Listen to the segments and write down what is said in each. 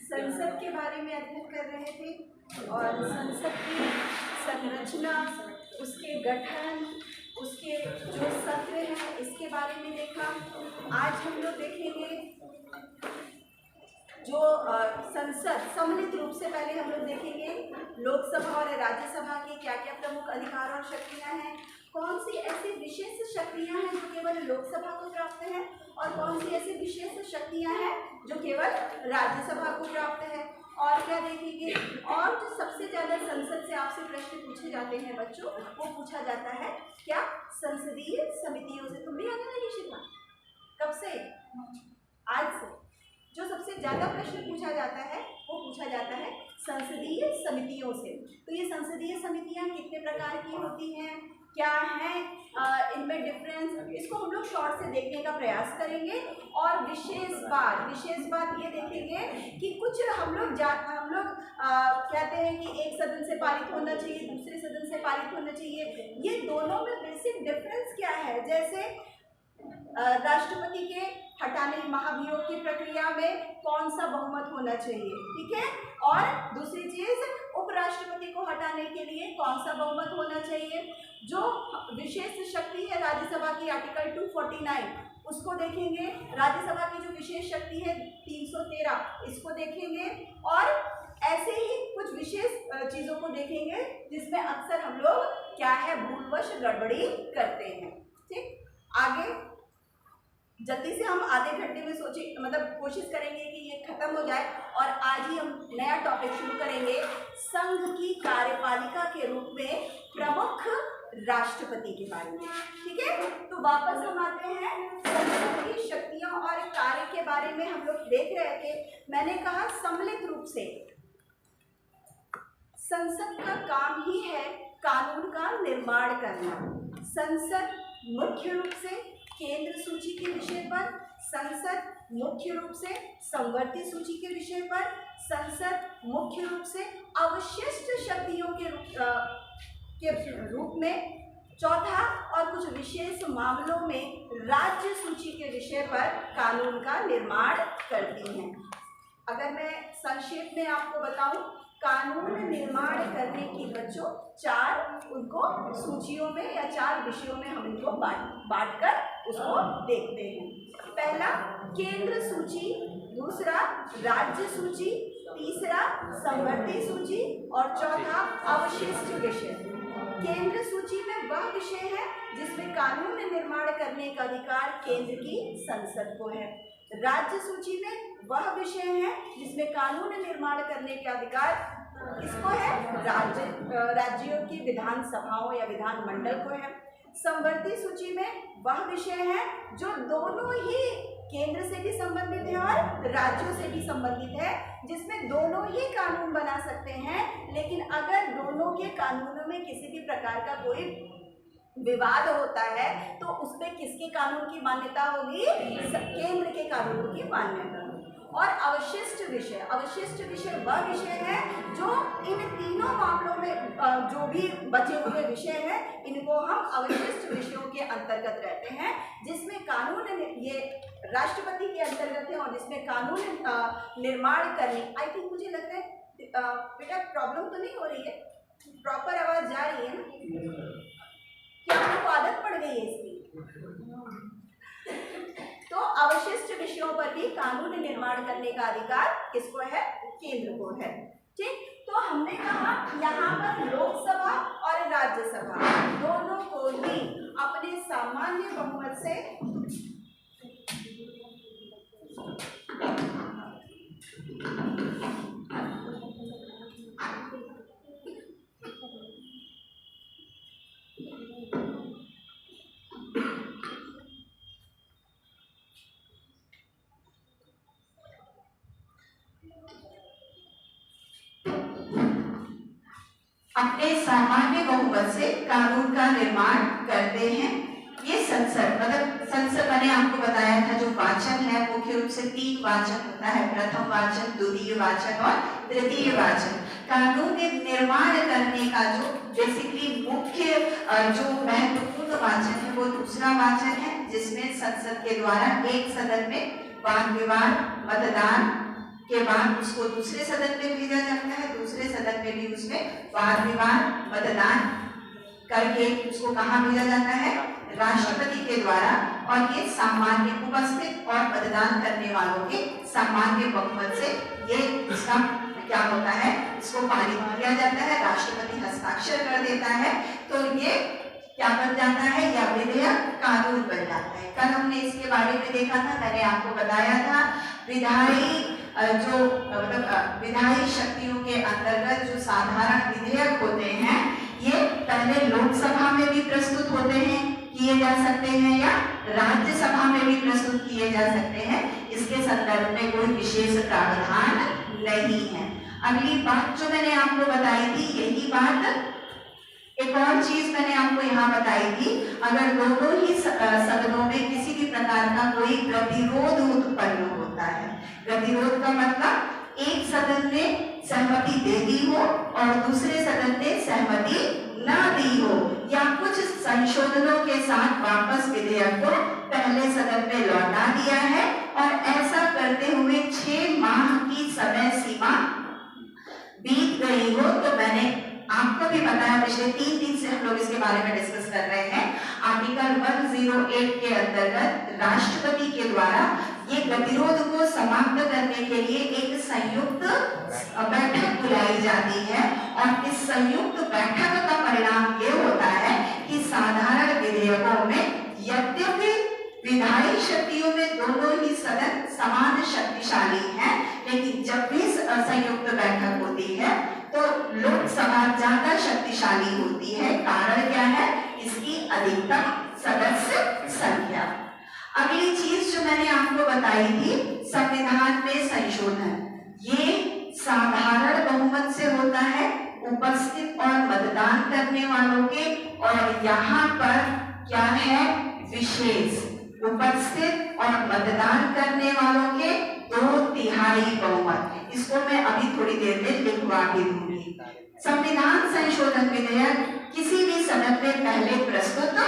संसद के बारे में अध्ययन कर रहे थे और संसद की संरचना, उसके गठन, उसके जो सत्र हैं इसके बारे में देखा। आज हम लोग देखेंगे जो संसद सम्मिलित रूप से पहले हम लोग देखेंगे लोकसभा और राज्यसभा की क्या क्या प्रमुख अधिकार और शक्तियां हैं, कौन सी ऐसी विशेष शक्तियां हैं जो केवल लोकसभा को प्राप्त है और कौन सी ऐसी विशेष शक्तियां हैं जो केवल राज्यसभा को प्राप्त है, और क्या देखेंगे। और जो सबसे ज़्यादा संसद से आपसे प्रश्न पूछे जाते हैं बच्चों, वो पूछा जाता है क्या संसदीय समितियों से। तुम भी आने लगी शिक्षा कब से? आज से। जो सबसे ज़्यादा प्रश्न पूछा जाता है वो पूछा जाता है संसदीय समितियों से। तो ये संसदीय समितियां कितने प्रकार की होती हैं, क्या है इनमें डिफरेंस, इसको हम लोग शॉर्ट से देखने का प्रयास करेंगे। और विशेष बात ये देखेंगे कि कुछ हम लोग कहते हैं कि एक सदन से पारित होना चाहिए, दूसरे सदन से पारित होना चाहिए, ये दोनों में बेसिक डिफरेंस क्या है। जैसे राष्ट्रपति के हटाने महाभियोग की प्रक्रिया में कौन सा बहुमत होना चाहिए, ठीक है। और दूसरी चीज उपराष्ट्रपति को हटाने के लिए कौन सा बहुमत होना चाहिए। जो विशेष शक्ति है राज्यसभा की आर्टिकल 249 उसको देखेंगे। राज्यसभा की जो विशेष शक्ति है 313 इसको देखेंगे। और ऐसे ही कुछ विशेष चीजों को देखेंगे जिसमें अक्सर हम लोग क्या है भूलवश गड़बड़ी करते हैं, ठीक। आगे जल्दी से हम आधे घंटे में कोशिश करेंगे कि ये खत्म हो जाए और आज ही हम नया टॉपिक शुरू करेंगे संघ की कार्यपालिका के रूप में प्रमुख राष्ट्रपति के बारे में, ठीक है। तो वापस हम आते हैं संसद की शक्तियों और कार्य के बारे में हम लोग देख रहे थे। मैंने कहा सम्मिलित रूप से संसद का काम ही है कानून का निर्माण करना। संसद मुख्य रूप से केंद्र सूची के विषय पर, संसद मुख्य रूप से संवर्ती सूची के विषय पर, संसद मुख्य रूप से अवशिष्ट शक्तियों के रूप में, चौथा और कुछ विशेष मामलों में राज्य सूची के विषय पर कानून का निर्माण करती हैं। अगर मैं संक्षेप में आपको बताऊं, कानून निर्माण करने की बच्चों चार उनको सूचियों में या चार विषयों में हम इनको बांट कर उसको देखते हैं। पहला केंद्र सूची, दूसरा राज्य सूची, तीसरा संवर्ती सूची और चौथा अवशिष्ट विषय। केंद्र सूची में वह विषय है जिसमें कानून निर्माण करने का अधिकार केंद्र की संसद को है। राज्य सूची में वह विषय है जिसमें कानून निर्माण करने का अधिकार इसको है राज्यों की विधानसभाओं या विधानमंडल को है। संवर्ती सूची में वह विषय है जो दोनों ही केंद्र से भी संबंधित है और राज्यों से भी संबंधित है, जिसमें दोनों ही कानून बना सकते हैं। लेकिन अगर दोनों के कानूनों में किसी भी प्रकार का कोई विवाद होता है तो उसमें किसके कानून की मान्यता होगी? केंद्र के कानूनों की मान्यता। और अवशिष्ट विषय वह विषय है जो इन तीनों मामलों में जो भी बचे हुए विषय हैं इनको हम अवशिष्ट विषयों के अंतर्गत रहते हैं, जिसमें कानून ये राष्ट्रपति के अंतर्गत है और जिसमें कानून निर्माण करने। आई थिंक मुझे लग रहा है बेटा प्रॉब्लम तो नहीं हो रही है, प्रॉपर आवाज जा रही है ना? क्या आपको आदत पड़ गई है इसकी? तो अवशिष्ट विषयों पर भी कानून निर्माण करने का अधिकार किसको है? केंद्र को है, ठीक। तो हमने कहा यहाँ पर लोकसभा और राज्यसभा दोनों को ही अपने सामान्य बहुमत से अपने सामान्य बहुमत से कानून का निर्माण करते हैं। ये संसद मतलब संसद मैंने आपको बताया था, जो वाचन है मुख्य रूप से 3 वाचन होता है, प्रथम वाचन, द्वितीय वाचन और तृतीय वाचन। कानून के निर्माण करने का जो बेसिकली मुख्य जो महत्वपूर्ण वाचन है वो दूसरा वाचन है, जिसमें संसद के द्वारा एक सदन में वाद विवाद मतदान के बाद उसको दूसरे सदन में भेजा जाता है, दूसरे सदन में भी उसमें वाद विवाद मतदान करके उसको कहाँ भेजा जाता है, राष्ट्रपति के द्वारा, और ये सामान्य उपस्थित और मतदान करने वालों के सामान्य बहुमत से ये इसका क्या होता है, इसको पारित किया जाता है, राष्ट्रपति हस्ताक्षर कर देता है, तो ये क्या बन जाता है, या विधेयक कानून बन जाता है। कल हमने इसके बारे में देखा था, मैंने आपको बताया था विधायी जो मतलब विधायी शक्तियों के अंतर्गत जो साधारण विधेयक होते हैं, ये पहले लोकसभा में भी प्रस्तुत होते हैं, किए जा सकते हैं, या राज्यसभा में भी प्रस्तुत किए जा सकते हैं। इसके संदर्भ में कोई विशेष प्रावधान नहीं है। अगली बात जो मैंने आपको बताई थी, यही बात एक और चीज मैंने आपको यहाँ बताई थी, अगर दोनों ही सदनों में किसी भी प्रकार का कोई गतिरोध उत्पन्न होता है, गतिरोध का मतलब एक सदन ने सहमति दे दी हो और दूसरे सदन ने सहमति न दी हो, या कुछ संशोधनों के साथ वापस विधेयक को पहले सदन में लौटा दिया है, और ऐसा करते हुए 6 माह की समय सीमा बीत गई हो, तो मैंने आपको भी बताया, पिछले 3 दिन से हम लोग इसके बारे में डिस्कस कर रहे हैं। आर्टिकल 108 के अंतर्गत राष्ट्रपति के द्वारा ये गतिरोध को समाप्त करने के लिए एक संयुक्त बैठक बुलाई जाती है, और इस संयुक्त बैठक का परिणाम ये होता है कि साधारण विधेयकों में यद्यपि विधायी शक्तियों में दोनों ही सदन समान शक्तिशाली हैं, लेकिन जब भी संयुक्त बैठक होती है तो लोकसभा ज्यादा शक्तिशाली होती है। कारण क्या है, इसकी अधिकतम सदस्य संख्या। अगली चीज जो मैंने आपको बताई थी, संविधान में संशोधन, ये साधारण बहुमत से होता है, उपस्थित और मतदान करने वालों के, और यहाँ पर क्या है, विशेष उपस्थित और मतदान करने वालों के 2/3 बहुमत। इसको मैं अभी थोड़ी देर में लिखवा भी दूंगी। संविधान संशोधन विधेयक किसी भी सदन में पहले प्रस्तुत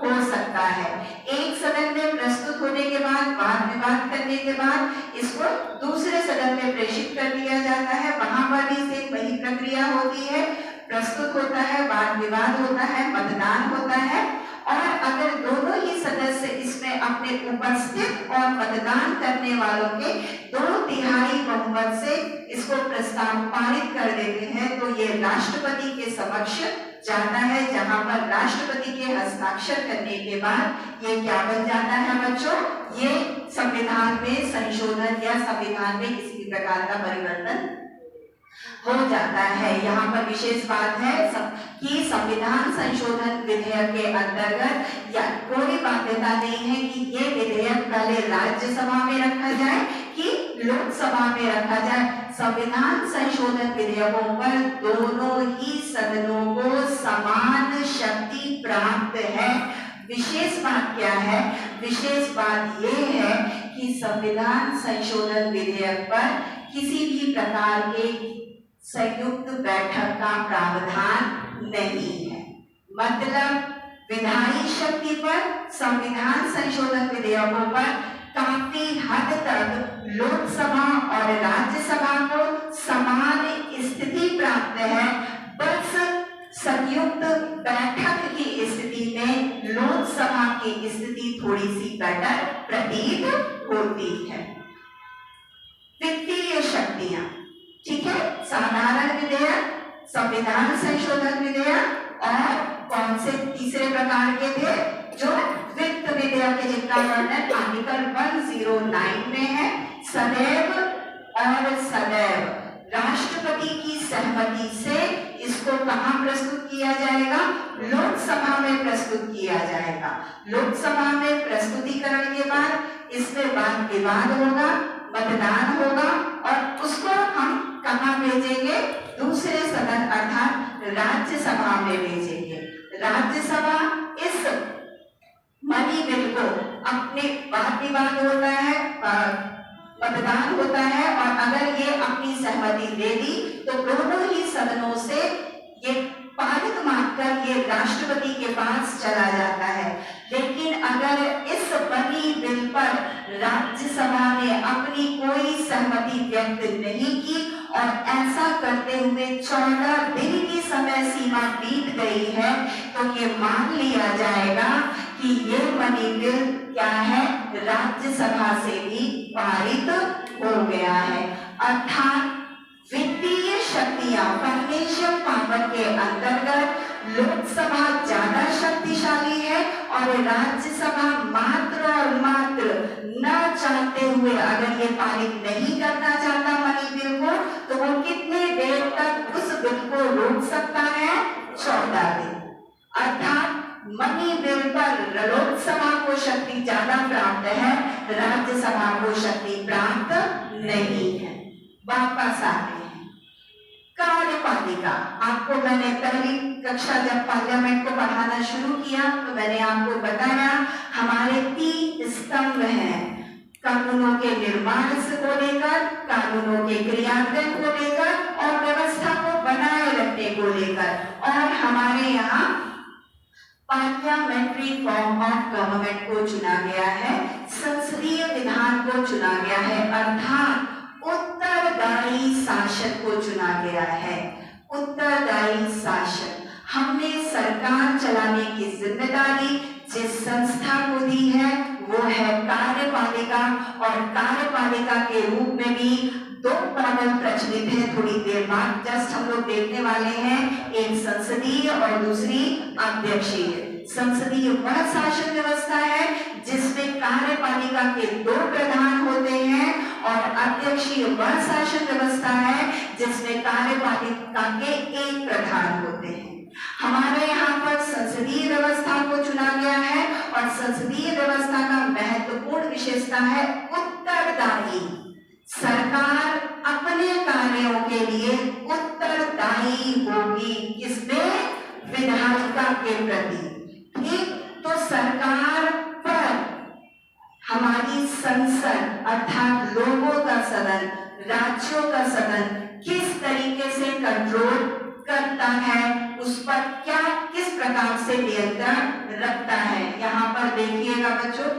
हो सकता है। एक सदन में प्रस्तुत होने के बाद वाद विवाद करने के बाद इसको दूसरे सदन में प्रेषित कर दिया जाता है। वहां पर भी सेम वही प्रक्रिया होती है, प्रस्तुत होता है, वाद विवाद होता है, मतदान होता है, और अगर दोनों ही सदस्य इसमें अपने उपस्थित और मतदान करने वालों के 2/3 बहुमत से इसको प्रस्ताव पारित कर देते हैं, तो ये राष्ट्रपति के समक्ष जाता है, जहां पर राष्ट्रपति के हस्ताक्षर करने के बाद ये क्या बन जाता है बच्चों, ये संविधान में संशोधन या संविधान में किसी भी प्रकार का परिवर्तन हो जाता है। यहाँ पर विशेष बात है कि संविधान संशोधन विधेयक के अंतर्गत या कोई बाध्यता नहीं है कि ये विधेयक पहले राज्यसभा में रखा जाए कि लोकसभा में रखा जाए। संविधान संशोधन विधेयकों पर दोनों ही सदनों को समान शक्ति प्राप्त है। विशेष बात क्या है, विशेष बात ये है कि संविधान संशोधन विधेयक पर किसी भी प्रकार के संयुक्त बैठक का प्रावधान नहीं है। मतलब विधायी शक्ति पर संविधान संशोधन विधेयकों पर काफी हद तक लोकसभा और राज्यसभा को समान स्थिति प्राप्त है। बस संयुक्त बैठक की स्थिति में लोकसभा की स्थिति थोड़ी सी बेटर प्रतीत होती है। वित्तीय शक्तियां, ठीक है, साधारण विधेयक, संविधान संशोधन विधेयक और कौन से तीसरे प्रकार के थे, जो वित्त विधेयक, जिनका वर्णन आर्टिकल 109 में है। सदैव और सदैव राष्ट्रपति की सहमति से इसको कहां प्रस्तुत किया जाएगा, लोकसभा में प्रस्तुत किया जाएगा। लोकसभा में प्रस्तुतिकरण के बाद इसमें वाद विवाद होगा, मतदान होगा, और उसको हम कहां भेजेंगे, दूसरे सदन अर्थात राज्यसभा में भेजेंगे। राज्यसभा इस मनी बिल को अपने वाद विवाद होता है, मतदान होता है, और अगर ये अपनी सहमति दे दी तो दोनों ही सदनों से ये पारित मानकर ये राष्ट्रपति के पास चला जाता है। लेकिन अगर इस मनी बिल पर राज्यसभा ने अपनी कोई सहमति व्यक्त नहीं की और ऐसा करते हुए 14 दिन की समय सीमा बीत गई है, तो ये मान लिया जाएगा कि ये मनी बिल क्या है, राज्यसभा से भी पारित हो गया है। अर्थात वित्तीय शक्तियां, फाइनेंशियल पावर के अंतर्गत लोकसभा ज्यादा शक्तिशाली है और राज्यसभा मात्र और मात्र न चाहते हुए अगर ये पारित नहीं करना चाहता मनी बिल को, तो वो कितने देर तक उस बिल को रोक सकता है? 14 दिन। अर्थात मनी बिल पर लोकसभा को शक्ति ज्यादा प्राप्त है, राज्यसभा को शक्ति प्राप्त नहीं है। वापस आते हैं कार्यपालिका। आपको मैंने पहली कक्षा जब पार्लियामेंट को पढ़ाना शुरू किया तो मैंने आपको बताया हमारे 3 स्तंभ हैं, कानूनों के निर्माण से को लेकर, कानूनों के क्रियान्वयन को लेकर और व्यवस्था को बनाए रखने को लेकर। और हमारे यहाँ पार्लियामेंट्री फॉर्म ऑफ गवर्नमेंट को चुना गया है, संसदीय विधान को चुना गया है, अर्थात उत्तरदायी शासन को चुना गया है। उत्तरदायी शासन, हमने सरकार चलाने की जिम्मेदारी जिस संस्था को दी है वो है कार्यपालिका, और कार्यपालिका के रूप में भी 2 मॉडल प्रचलित है। थोड़ी देर बाद जस्ट हम लोग देखने वाले हैं, एक संसदीय और दूसरी अध्यक्षीय। संसदीय वह शासन व्यवस्था है जिसमें कार्यपालिका के 2 प्रधान होते हैं और अध्यक्षीय वह शासन व्यवस्था है जिसमें कार्यपालिका के 1 प्रधान होते हैं। हमारे यहाँ पर संसदीय व्यवस्था को चुना गया है और संसदीय व्यवस्था का महत्वपूर्ण विशेषता है उत्तरदायी। सरकार अपने कार्यों के लिए उत्तरदायी होगी, किसमें? विधायिका के प्रति। ठीक, तो सरकार पर हमारी संसद अर्थात लोगों का सदन, राज्यों का सदन किस तरीके से कंट्रोल करता है, उस पर क्या किस प्रकार से नियंत्रण रखता है। यहाँ पर देखिएगा बच्चों,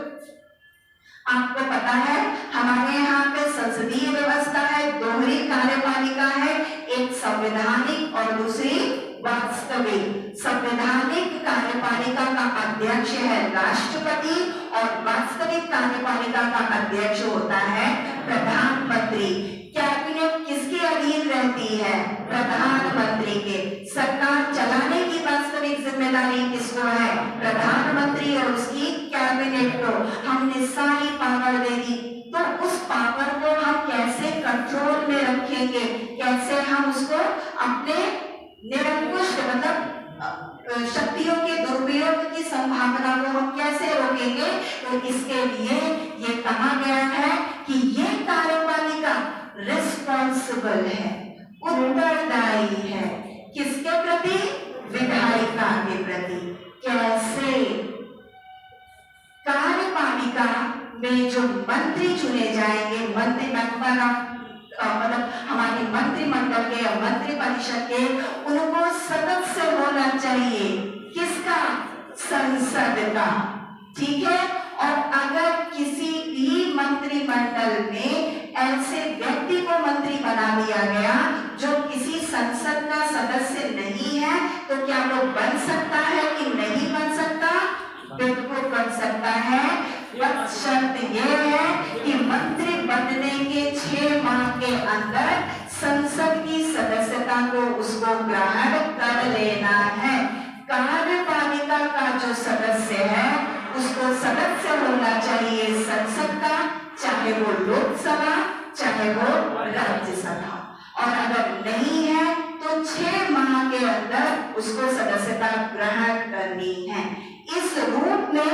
आपको पता है हमारे यहाँ पे संसदीय व्यवस्था है, दोहरी कार्यपालिका है, एक संवैधानिक और दूसरी वास्तविक। संवैधानिक कार्यपालिका का अध्यक्ष है राष्ट्रपति और वास्तविक कार्यपालिका का अध्यक्ष होता है प्रधानमंत्री। कैबिनेट किसके अधीन रहती है? प्रधानमंत्री के। सरकार चलाने की वास्तविक जिम्मेदारी किसको है? प्रधानमंत्री और उसकी कैबिनेट को। हमने सारी पावर दे दी, तो उस पावर को हम कैसे कंट्रोल में रखेंगे, कैसे हम उसको अपने निरंकुश मतलब शक्तियों के दुरुपयोग की संभावना को हम कैसे रोकेंगे? तो इसके लिए ये कहा गया है कि ये कार्यपालिका रिस्पॉन्सिबल है, उत्तरदायी है, किसके प्रति? विधायिका के प्रति। कैसे? कार्यपालिका में जो मंत्री चुने जाएंगे, मंत्री मेंबर ऑफ मतलब हमारे मंत्रिमंडल के या मंत्री परिषद के, उनको सदस्य होना चाहिए किसका? संसद का। ठीक है, और अगर किसी भी मंत्रिमंडल में ऐसे व्यक्ति को मंत्री बना दिया गया जो किसी संसद का सदस्य नहीं है, तो क्या वो बन सकता है कि नहीं बन सकता? बिल्कुल बन सकता है, बस शर्त यह है कि मंत्री बनने के 6 माह के अंदर संसद की सदस्यता को उसको ग्रहण कर लेना है। कार्यपालिका का जो सदस्य है उसको सदस्य होना चाहिए संसद का, चाहे वो लोकसभा चाहे वो राज्यसभा, और अगर नहीं है तो 6 माह के अंदर उसको सदस्यता ग्रहण करनी है। इस रूप में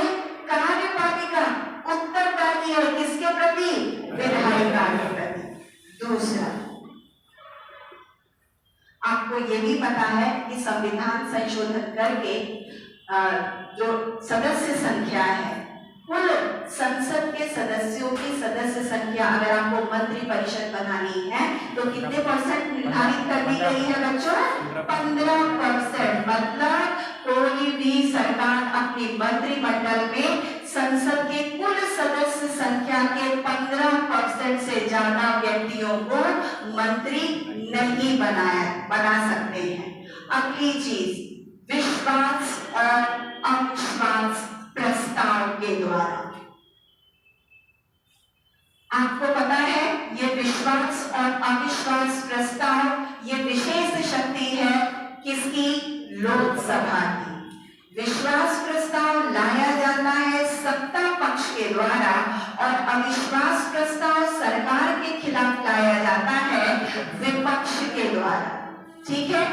कार्यपालिका उत्तरदायी है किसके प्रति? विधायिका के प्रति। दूसरा, आपको ये भी पता है कि संविधान संशोधन करके जो सदस्य संख्या है, कुल संसद के सदस्यों की सदस्य संख्या अगर आपको मंत्री परिषद बनानी है तो कितने % निर्धारित कर दी गई है बच्चों? 15%। मतलब कोई भी सरकार अपनी मंत्रिमंडल में संसद के कुल सदस्य संख्या के 15% से ज्यादा व्यक्तियों को मंत्री नहीं बना सकते हैं। अगली चीज, विश्वास और अविश्वास प्रस्ताव के द्वारा। आपको पता है ये विश्वास और अविश्वास प्रस्ताव ये विशेष शक्ति है किसकी? लोकसभा की। विश्वास प्रस्ताव लाया जाता है सत्ता पक्ष के द्वारा और अविश्वास प्रस्ताव सरकार के खिलाफ लाया जाता है विपक्ष के द्वारा। ठीक है,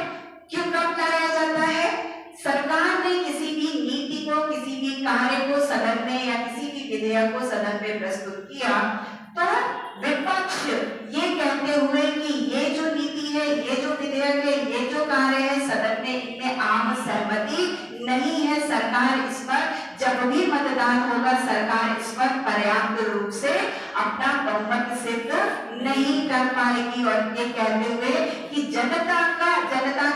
क्यों कब लाया जाता है? सरकार ने किसी भी नीति को, किसी भी कार्य को सदन में या किसी भी विधेयक को सदन में प्रस्तुत किया तो विपक्ष ये कहते हुए कि ये जो नीति है, ये जो विधेयक है, ये जो कार्य है, सदन में इनमें आम सहमति नहीं है, सरकार इस पर जब भी मतदान होगा सरकार इस पर पर्याप्त रूप से अपना बहुमत सिद्ध नहीं कर पाएगी। और ये कहते हुए कि जनता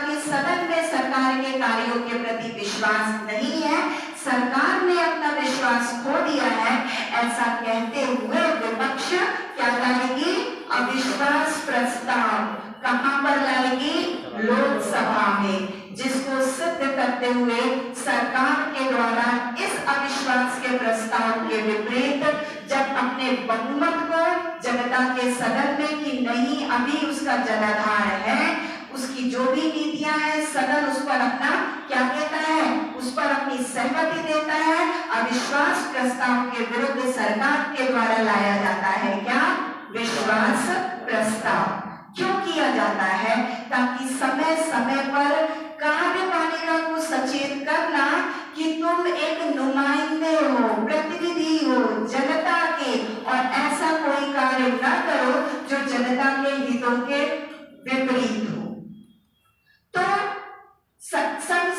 के सदन में सरकार के कार्यों के प्रति विश्वास नहीं है, सरकार ने अपना विश्वास खो दिया है, ऐसा कहते हुए विपक्ष क्या लाएगी? अविश्वास प्रस्ताव। कहां पर लाएगी? लोकसभा में, जिसको सिद्ध करते हुए सरकार के द्वारा इस अविश्वास के प्रस्ताव के विपरीत जब अपने बहुमत को जनता के सदन में कि नहीं अभी उसका जनाधार है, उसकी जो भी नीतियां हैं सदन उस पर अपना क्या देता है? उस पर अपनी सहमति देता है। अविश्वास प्रस्ताव के विरुद्ध सरकार के द्वारा लाया जाता है क्या? विश्वास प्रस्ताव। क्यों किया जाता है? ताकि समय समय पर कार्यपालिका को सचेत करना कि तुम एक नुमाइंदे हो, प्रतिनिधि हो जनता के, और ऐसा कोई कार्य न करो जो जनता के हितों के विपरीत हो। तो संसद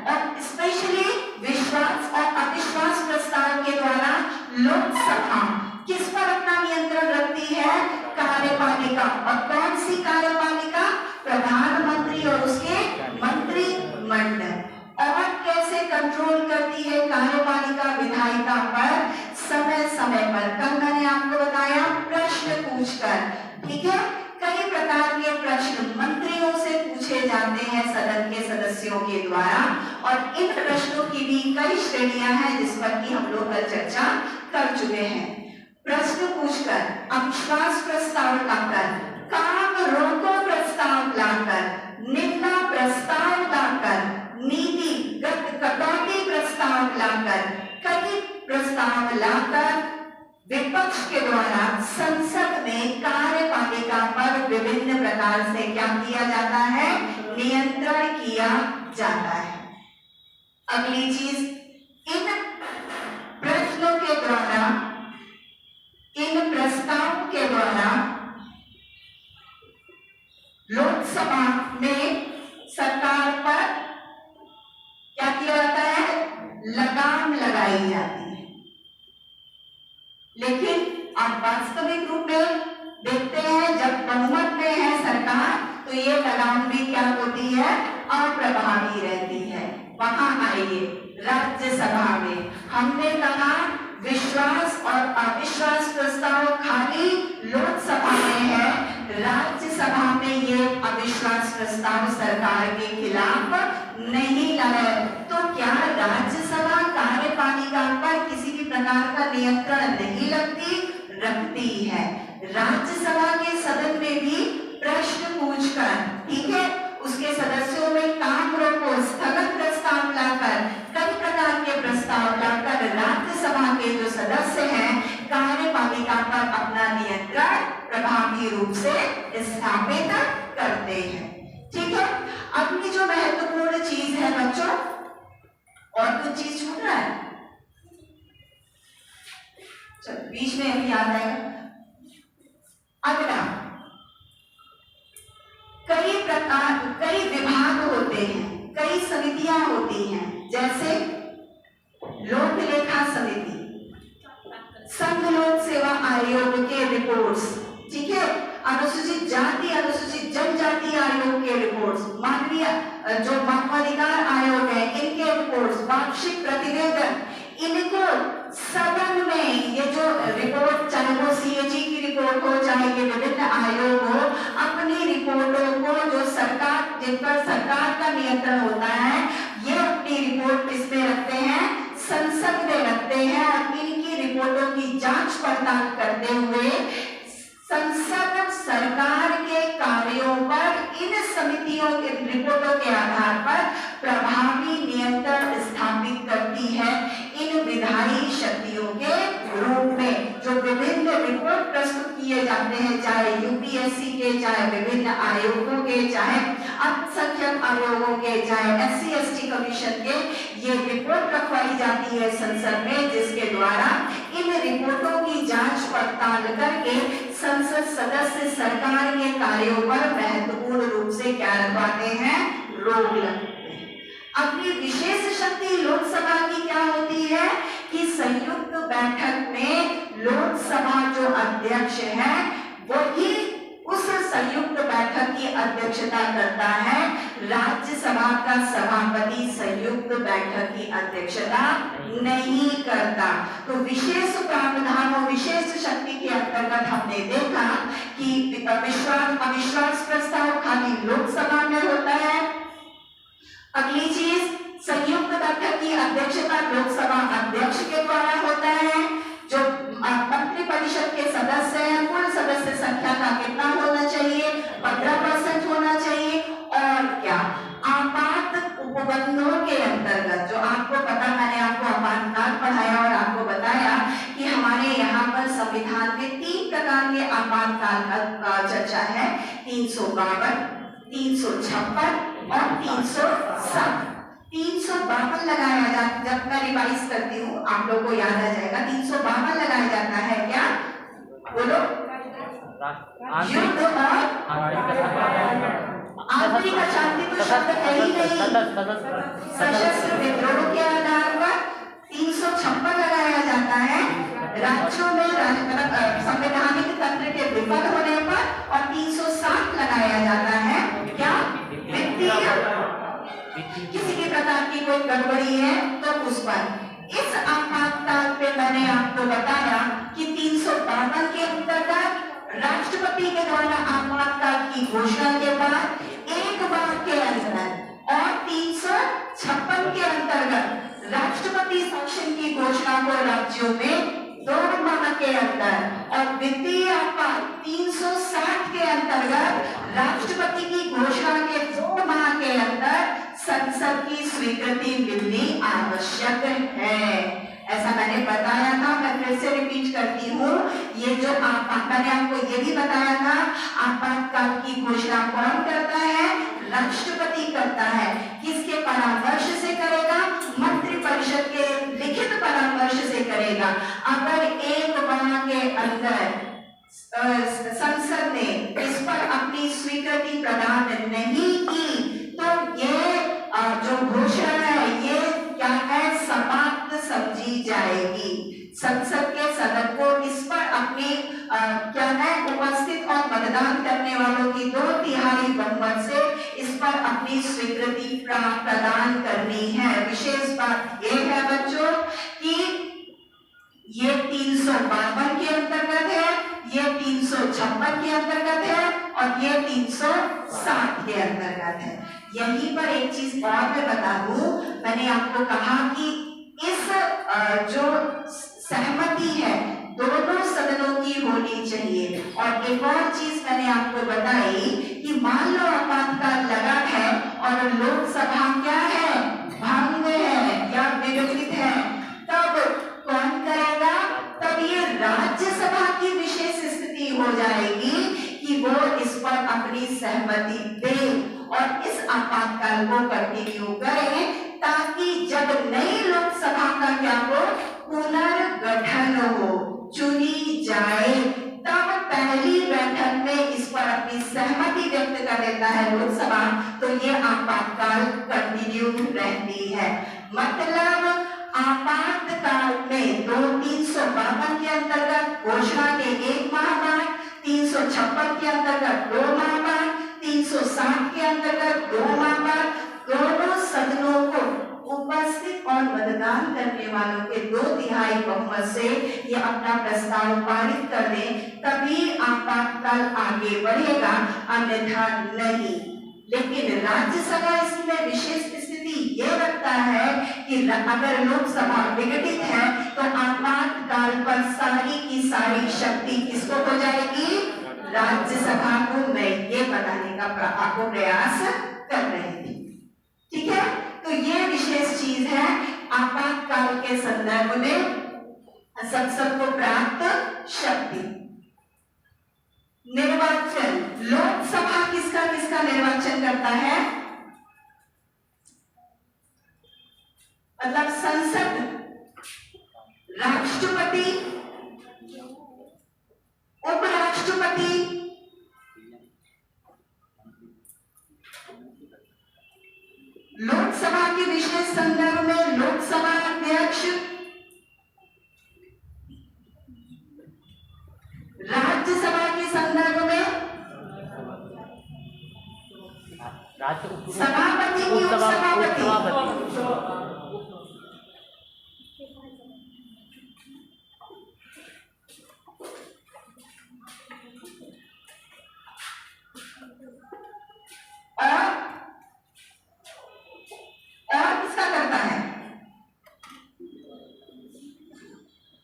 और स्पेशली विश्वास और अविश्वास प्रस्ताव के द्वारा लोकसभा किस पर अपना नियंत्रण रखती है? कार्यपालिका। और कौन सी कार्यपालिका? प्रधानमंत्री और उसके मंत्रिमंडल। और कैसे कंट्रोल करती है कार्यपालिका विधायिका पर? समय समय पर, कल मैंने आपको बताया प्रश्न पूछकर। ठीक है, कई प्रकार के प्रश्न मंत्रियों से पूछे जाते हैं सदन के सदस्यों के द्वारा, और इन प्रश्नों की भी कई श्रेणियां हैं जिस पर कि हम लोग कल चर्चा कर चुके हैं। प्रश्न पूछकर, अविश्वास प्रस्ताव लाकर, काम रोको प्रस्ताव लाकर, निंदा प्रस्ताव लाकर, नीतिगत कटौती प्रस्ताव लाकर, कई प्रस्ताव लाकर विपक्ष के द्वारा संसद में कार्यपालिका पर विभिन्न प्रकार से क्या किया जाता है? नियंत्रण किया जाता है। अगली चीज, इन प्रश्नों के द्वारा, इन प्रस्ताव के द्वारा लोकसभा में सरकार पर क्या किया जाता है? लगाम लगाई जाती है। लेकिन आप वास्तविक रूप में देखते हैं जब बहुमत में है सरकार तो ये लगाम भी क्या होती है? अप्रभावी रहती है। वहां आइए राज्यसभा में हमने कहा विश्वास और अविश्वास प्रस्ताव खाली लोकसभा में है, राज्यसभा में ये अविश्वास प्रस्ताव सरकार के खिलाफ नहीं लगा। तो क्या राज्यसभा कार्यपालिका पर किसी भी प्रकार का नियंत्रण नहीं रखती है? राज्यसभा के सदन में भी प्रश्न पूछकर, ठीक है, उसके सदस्यों में काम रोको, स्थगन प्रस्ताव लाकर, कई प्रकार के प्रस्ताव लाकर राज्यसभा के जो सदस्य हैं कार्यपालिका पर अपना नियंत्रण प्रभावी रूप से स्थापित करते हैं। ठीक है, अगली जो महत्वपूर्ण चीज है बच्चों, और कुछ चीज छूट रहा है? चलो बीच में अभी याद आएगा। अगला, कई कई समितियां होती हैं, जैसे लोक लेखा समिति, संघ लोक सेवा आयोग के रिपोर्ट्स, ठीक है, अनुसूचित जाति अनुसूचित जनजाति आयोग के रिपोर्ट्स, मानवीय जो मानवाधिकार आयोग है इनके रिपोर्ट्स, वार्षिक प्रतिवेदन, इनको सदन में ये जो रिपोर्ट, चाहे वो सीएजी की रिपोर्ट हो, चाहे ये विभिन्न आयोग हो, अपनी रिपोर्टों को जो सरकार, जिन पर सरकार का नियंत्रण होता है, ये अपनी रिपोर्ट किसमें रखते हैं, संसद में रखते हैं। और इनकी रिपोर्टों की जांच पड़ताल करते हुए संसद सरकार के कार्यों पर इन समितियों के रिपोर्टों के आधार पर प्रभावी नियंत्रण स्थापित करती है इन विधायी शक्तियों के रूप में। जो विभिन्न रिपोर्ट प्रस्तुत किए जाते हैं, चाहे यूपीएससी के, चाहे विभिन्न आयोगों के, चाहे अल्पसंख्यक आयोगों के, चाहे SC/ST कमीशन के, ये रिपोर्ट रखवाई जाती है संसद में, जिसके द्वारा इन रिपोर्टों की जांच पड़ताल करके संसद सदस्य सरकार के कार्यों पर महत्वपूर्ण रूप से क्या लगवाते हैं, रोक लगाते हैं। अपनी विशेष शक्ति लोकसभा की क्या होती है कि संयुक्त बैठक में लोकसभा जो अध्यक्ष है वही उस संयुक्त बैठक की अध्यक्षता करता है। राज्यसभा का सभापति संयुक्त बैठक की अध्यक्षता नहीं करता। तो विशेष प्रावधान और विशेष शक्ति के अंतर्गत हमने देखा कि अविश्वास प्रस्ताव खाली लोकसभा में होता है। अगली चीज, संयुक्त बैठक की अध्यक्षता लोकसभा अध्यक्ष के द्वारा होता है। जो मंत्रिपरिषद के सदस्य हैं, कुल सदस्य संख्या का कितना होना चाहिए, 15% होना चाहिए। और क्या, आपात उपबंधों के अंतर्गत, जो आपको पता, मैंने आपको आपातकाल पढ़ाया और आपको बताया कि हमारे यहाँ पर संविधान के 3 प्रकार के आपातकाल का चर्चा है, 352, 356 और 307। 352 लगाया जाता, जब मैं रिवाइज करती हूँ आप लोगों को याद आ जाएगा। 352 लगाया जाता है क्या, बोलो, युद्ध और आंतरिक अशांति, तो शब्द है ही नहीं, सशस्त्र विद्रोह के आधार पर। 356 लगाया जाता है राज्यों में संवैधानिक तंत्र के विफल होने पर, और 307 लगाया जाता है क्या, वित्तीय, किसी भी प्रकार की कोई गड़बड़ी है तो उस पर। इस आपातकाल पे मैंने आपको बताया कि 352 के अंतर्गत राष्ट्रपति के द्वारा आपातकाल की घोषणा के बाद 1 माह के अंदर, और 356 के अंतर्गत राष्ट्रपति शासन की घोषणा को राज्यों में 2 माह के अंदर, और वित्तीय आपात 360 के अंतर्गत राष्ट्रपति की घोषणा के 2 माह के अंदर संसद की स्वीकृति मिलनी आवश्यक है। ऐसा मैंने बताया था, मैं फिर से रिपीट करती हूँ। ये जो मैंने आपको ये भी बताया था, आपातकाल की घोषणा कौन करता है, राष्ट्रपति करता है। किसके परामर्श से करेगा, मंत्रिपरिषद के लिखित परामर्श से करेगा। अगर 1 माह के अंदर संसद ने इस पर अपनी स्वीकृति प्रदान नहीं की तो ये जो घोषणा है ये क्या है, समाप्त समझी जाएगी। संसद के सदन को इस पर अपनी क्या है, उपस्थित और मतदान करने वालों की 2/3 बहुमत से इस पर अपनी स्वीकृति प्रदान करनी है। विशेष बात ये है बच्चों कि ये 352 के अंतर्गत है, ये 356 के अंतर्गत है, और ये 360 के अंतर्गत है। यहीं पर एक चीज और मैं बता दूं, मैंने आपको कहा कि इस जो सहमति है दोनों सदनों की होनी चाहिए। और एक और चीज मैंने आपको बताई कि मान लो आपातकाल लगा है और लोकसभा क्या है, भंग है या विघटित है, तब कौन करेगा, तब ये राज्यसभा की विशेष स्थिति हो जाएगी कि वो इस पर अपनी सहमति दे और इस आपातकाल को कंटिन्यू करें, ताकि जब नई लोकसभा का क्या हो, पुनर्गठन हो। चुनी जाए, तब पहली बैठक में इस पर अपनी सहमति व्यक्त कर देता है लोकसभा, तो ये आपातकाल कंटिन्यू रहती है। मतलब आपातकाल में 352 के अंतर्गत घोषणा के 1 माह बाद, 356 के अंतर्गत 2 माह बाद, 360 के अंतर्गत 2 माह बाद दोनों सदनों को उपस्थित और मतदान करने वालों के 2/3 बहुमत से ये अपना प्रस्ताव पारित कर दें, तभी आपातकाल आगे बढ़ेगा, अन्यथा नहीं। लेकिन राज्यसभा इसमें विशेष स्थिति ये रखता है कि अगर लोकसभा विघटित है तो आपातकाल पर सारी की सारी शक्ति किसको हो जाएगी? राज्यसभा को। मैं ये बताने का आपको प्रयास कर रही थी, ठीक है। तो ये विशेष चीज है आपातकाल के संदर्भ में संसद को प्राप्त शक्ति। निर्वाचन, लोकसभा किसका किसका निर्वाचन करता है? मतलब संसद, राष्ट्रपति, उपराष्ट्रपति, लोकसभा के विशेष संदर्भ में लोकसभा अध्यक्ष, राज्यसभा के संदर्भ में सभापति की उपसभापति, और किसका करता है?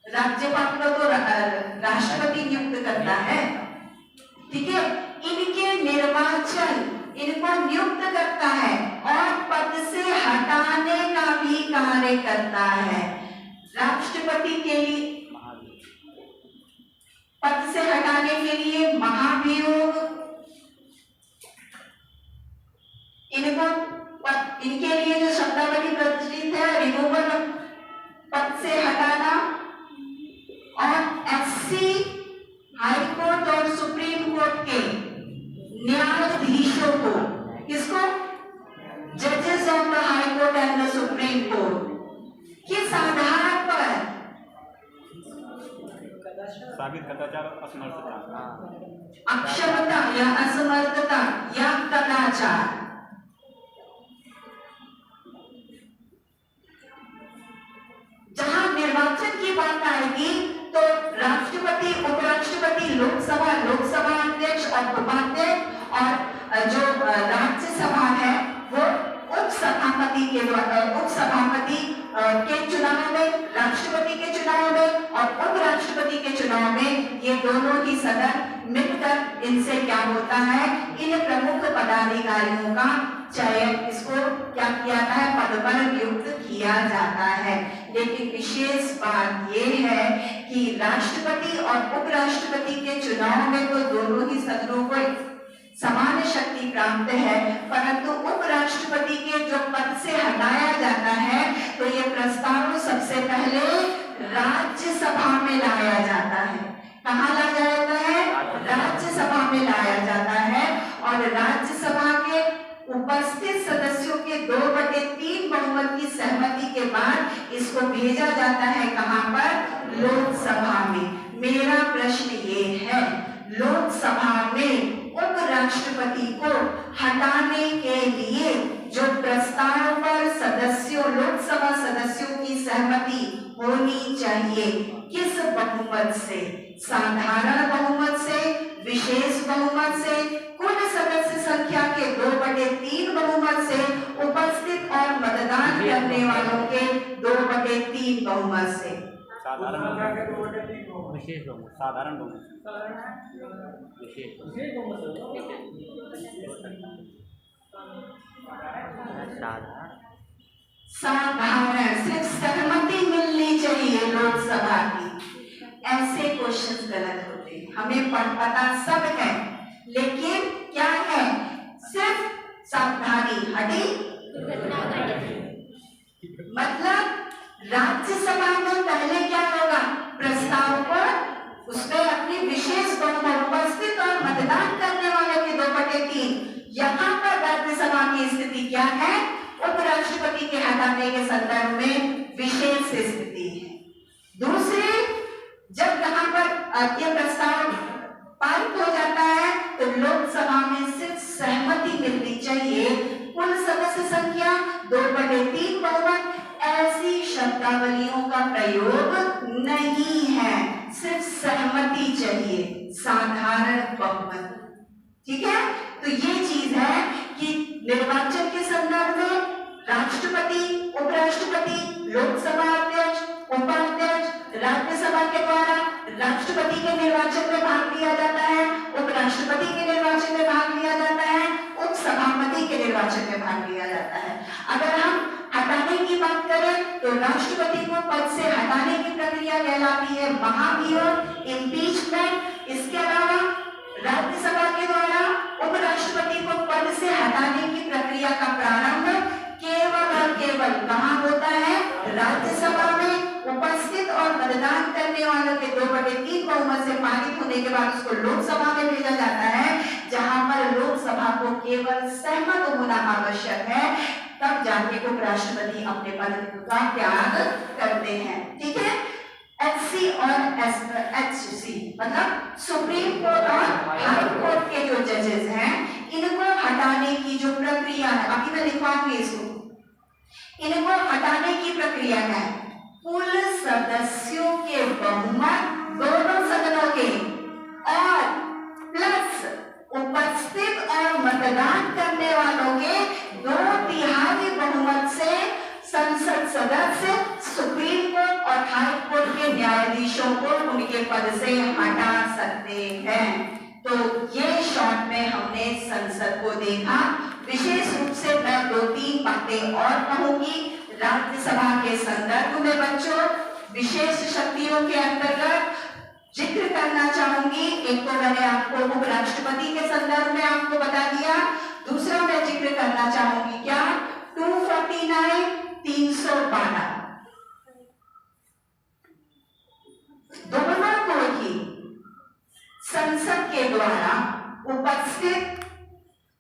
राज्यपाल को तो राष्ट्रपति नियुक्त करता है, ठीक है। इनके निर्वाचन इनको नियुक्त करता है और पद से हटाने का भी कार्य करता है। राष्ट्रपति के लिए पद से हटाने के लिए महाभियोग, इनके लिए जो शब्दावली प्रचलित है रिमूवल, पद से हटाना, और एससी हाई कोर्ट और सुप्रीम कोर्ट के न्यायाधीशों को, किसको? जजेस of the high court and the supreme court, किस आधार पर? साबित कदाचार और असमर्थता, अक्षमता या असमर्थता या कदाचार। जहां निर्वाचन की बात आएगी तो राष्ट्रपति, उपराष्ट्रपति, लोकसभा, लोकसभा अध्यक्ष और उपाध्यक्ष, और जो राज्यसभा है वो उपसभापति के द्वारा, उपसभापति के चुनाव में, राष्ट्रपति के चुनाव में और उपराष्ट्रपति के चुनाव में, ये दोनों ही सदन मिलकर इनसे क्या होता है? इन प्रमुख पदाधिकारियों का चयन, इसको क्या किया जाता है? पद पर नियुक्त किया जाता है। लेकिन विशेष बात यह है कि राष्ट्रपति और उपराष्ट्रपति के चुनाव में तो दोनों ही सदनों को समान शक्ति प्राप्त है, परंतु उपराष्ट्रपति के जो पद से हटाया जाता है तो ये प्रस्ताव सबसे पहले राज्यसभा में लाया जाता है। कहाँ लाया जाता है? राज्यसभा में लाया जाता है, और राज्यसभा के उपस्थित सदस्यों के 2/3 बहुमत की सहमति के बाद इसको भेजा जाता है कहां पर? लोकसभा में। मेरा प्रश्न ये है, लोकसभा में उपराष्ट्रपति को हटाने के लिए जो प्रस्ताव पर सदस्यों, लोकसभा सदस्यों की सहमति होनी चाहिए, किस बहुमत से? साधारण बहुमत से, विशेष बहुमत से, कुल सदस्य संख्या के 2/3 बहुमत से, उपस्थित और मतदान करने वालों के 2/3 बहुमत से। साधारण बहुमत, विशेष बहुमत, साधारण बहुमत, विशेष साधारण, सिर्फ सहमति मिलनी चाहिए लोकसभा की। ऐसे क्वेश्चन गलत होते हैं, हमें पता सब है, लेकिन क्या है? सिर्फ सावधानी हटी। मतलब राज्यसभा में पहले क्या होगा? प्रस्ताव को उसमें अपनी विशेष बहुमत उपस्थित और मतदान करने वालों के 2/3। यहाँ पर राज्यसभा की स्थिति क्या है? उपराष्ट्रपति के हटाने के संदर्भ में विशेष स्थिति है। दूसरी, जब यहाँ पर यह प्रस्ताव पारित हो जाता है तो लोकसभा में सिर्फ सहमति मिलनी चाहिए। कुल सदस्य संख्या 2/3 बहुमत, ऐसी शब्दावलियों का प्रयोग नहीं है, सिर्फ सहमति चाहिए, साधारण बहुमत। ठीक है, तो ये चीज है कि निर्वाचन के संदर्भ में राष्ट्रपति, उपराष्ट्रपति, लोकसभा अध्यक्ष, उपाध्यक्ष, राज्यसभा के द्वारा राष्ट्रपति के निर्वाचन में भाग लिया जाता है, उपराष्ट्रपति के निर्वाचन में भाग लिया जाता है, उपसभापति के निर्वाचन में भाग लिया जाता है। अगर हम हटाने की बात करें तो राष्ट्रपति को पद से हटाने की प्रक्रिया कहलाती है महाभियोग, इम्पीचमेंट। इसके अलावा राज्यसभा के द्वारा उपराष्ट्रपति को पद से हटाने की प्रक्रिया का प्रारंभ केवल और केवल कहाँ होता है? राज्यसभा में उपस्थित और मतदान करने वालों के 2/3 बहुमत से पारित होने के बाद उसको लोकसभा में भेजा जाता है, जहां पर लोकसभा को केवल सहमत होना आवश्यक है, तब जाके उपराष्ट्रपति अपने पद का त्याग करते हैं। ठीक है, एचसी और एचसी मतलब सुप्रीम कोर्ट और हाई कोर्ट के जो जजेस हैं, इनको हटाने की जो प्रक्रिया है, अभी मैं लिखवाऊंगी इसको, इनको हटाने की प्रक्रिया है कुल सदस्यों के बहुमत दोनों सदनों के और प्लस उपस्थित और मतदान करने वालों के 2/3 बहुमत से संसद सदस्य सुप्रीम कोर्ट और हाई कोर्ट के न्यायाधीशों को उनके पद से हटा सकते हैं। तो ये शॉर्ट में हमने संसद को देखा। विशेष रूप से मैं 2-3 बातें और कहूंगी राज्यसभा के संदर्भ में। बच्चों, विशेष शक्तियों के अंतर्गत जिक्र करना चाहूंगी, एक तो मैंने आपको उपराष्ट्रपति के संदर्भ में आपको बता दिया, दूसरा मैं जिक्र करना चाहूंगी क्या? 249, 312 दोनों को ही संसद के द्वारा उपस्थित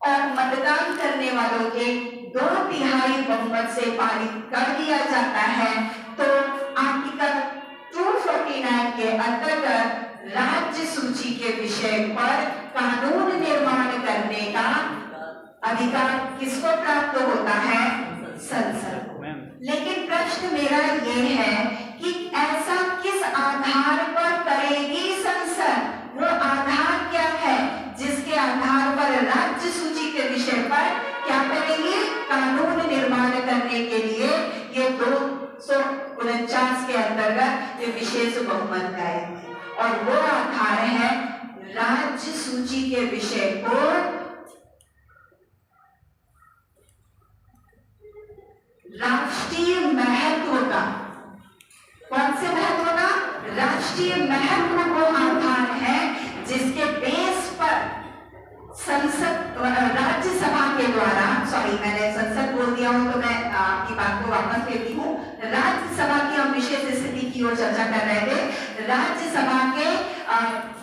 और मतदान करने वालों के 2/3 बहुमत से पारित कर दिया जाता है। तो आर्टिकल 249 के अंतर्गत राज्य सूची के विषय पर कानून निर्माण करने का अधिकार किसको प्राप्त होता है? संसद को। लेकिन प्रश्न मेरा ये है कि ऐसा किस आधार पर करेगी संसद? वो आधार क्या है जिसके आधार पर राज्य सूची के विषय पर क्या करेगी? कानून निर्माण करने के लिए ये 249 के अंतर्गत ये विशेष बहुमत लाएगी, और वो आधार है राज्य सूची के विषय को राष्ट्रीय महत्व का, कौन से महत्व का? राष्ट्रीय महत्व को आधार है जिसके बेस पर संसद राज्यसभा के द्वारा, सॉरी मैंने संसद बोल दिया हूं तो मैं आपकी बात को वापस लेती हूँ। राज्यसभा की हम विशेष स्थिति की ओर चर्चा कर रहे थे। राज्यसभा के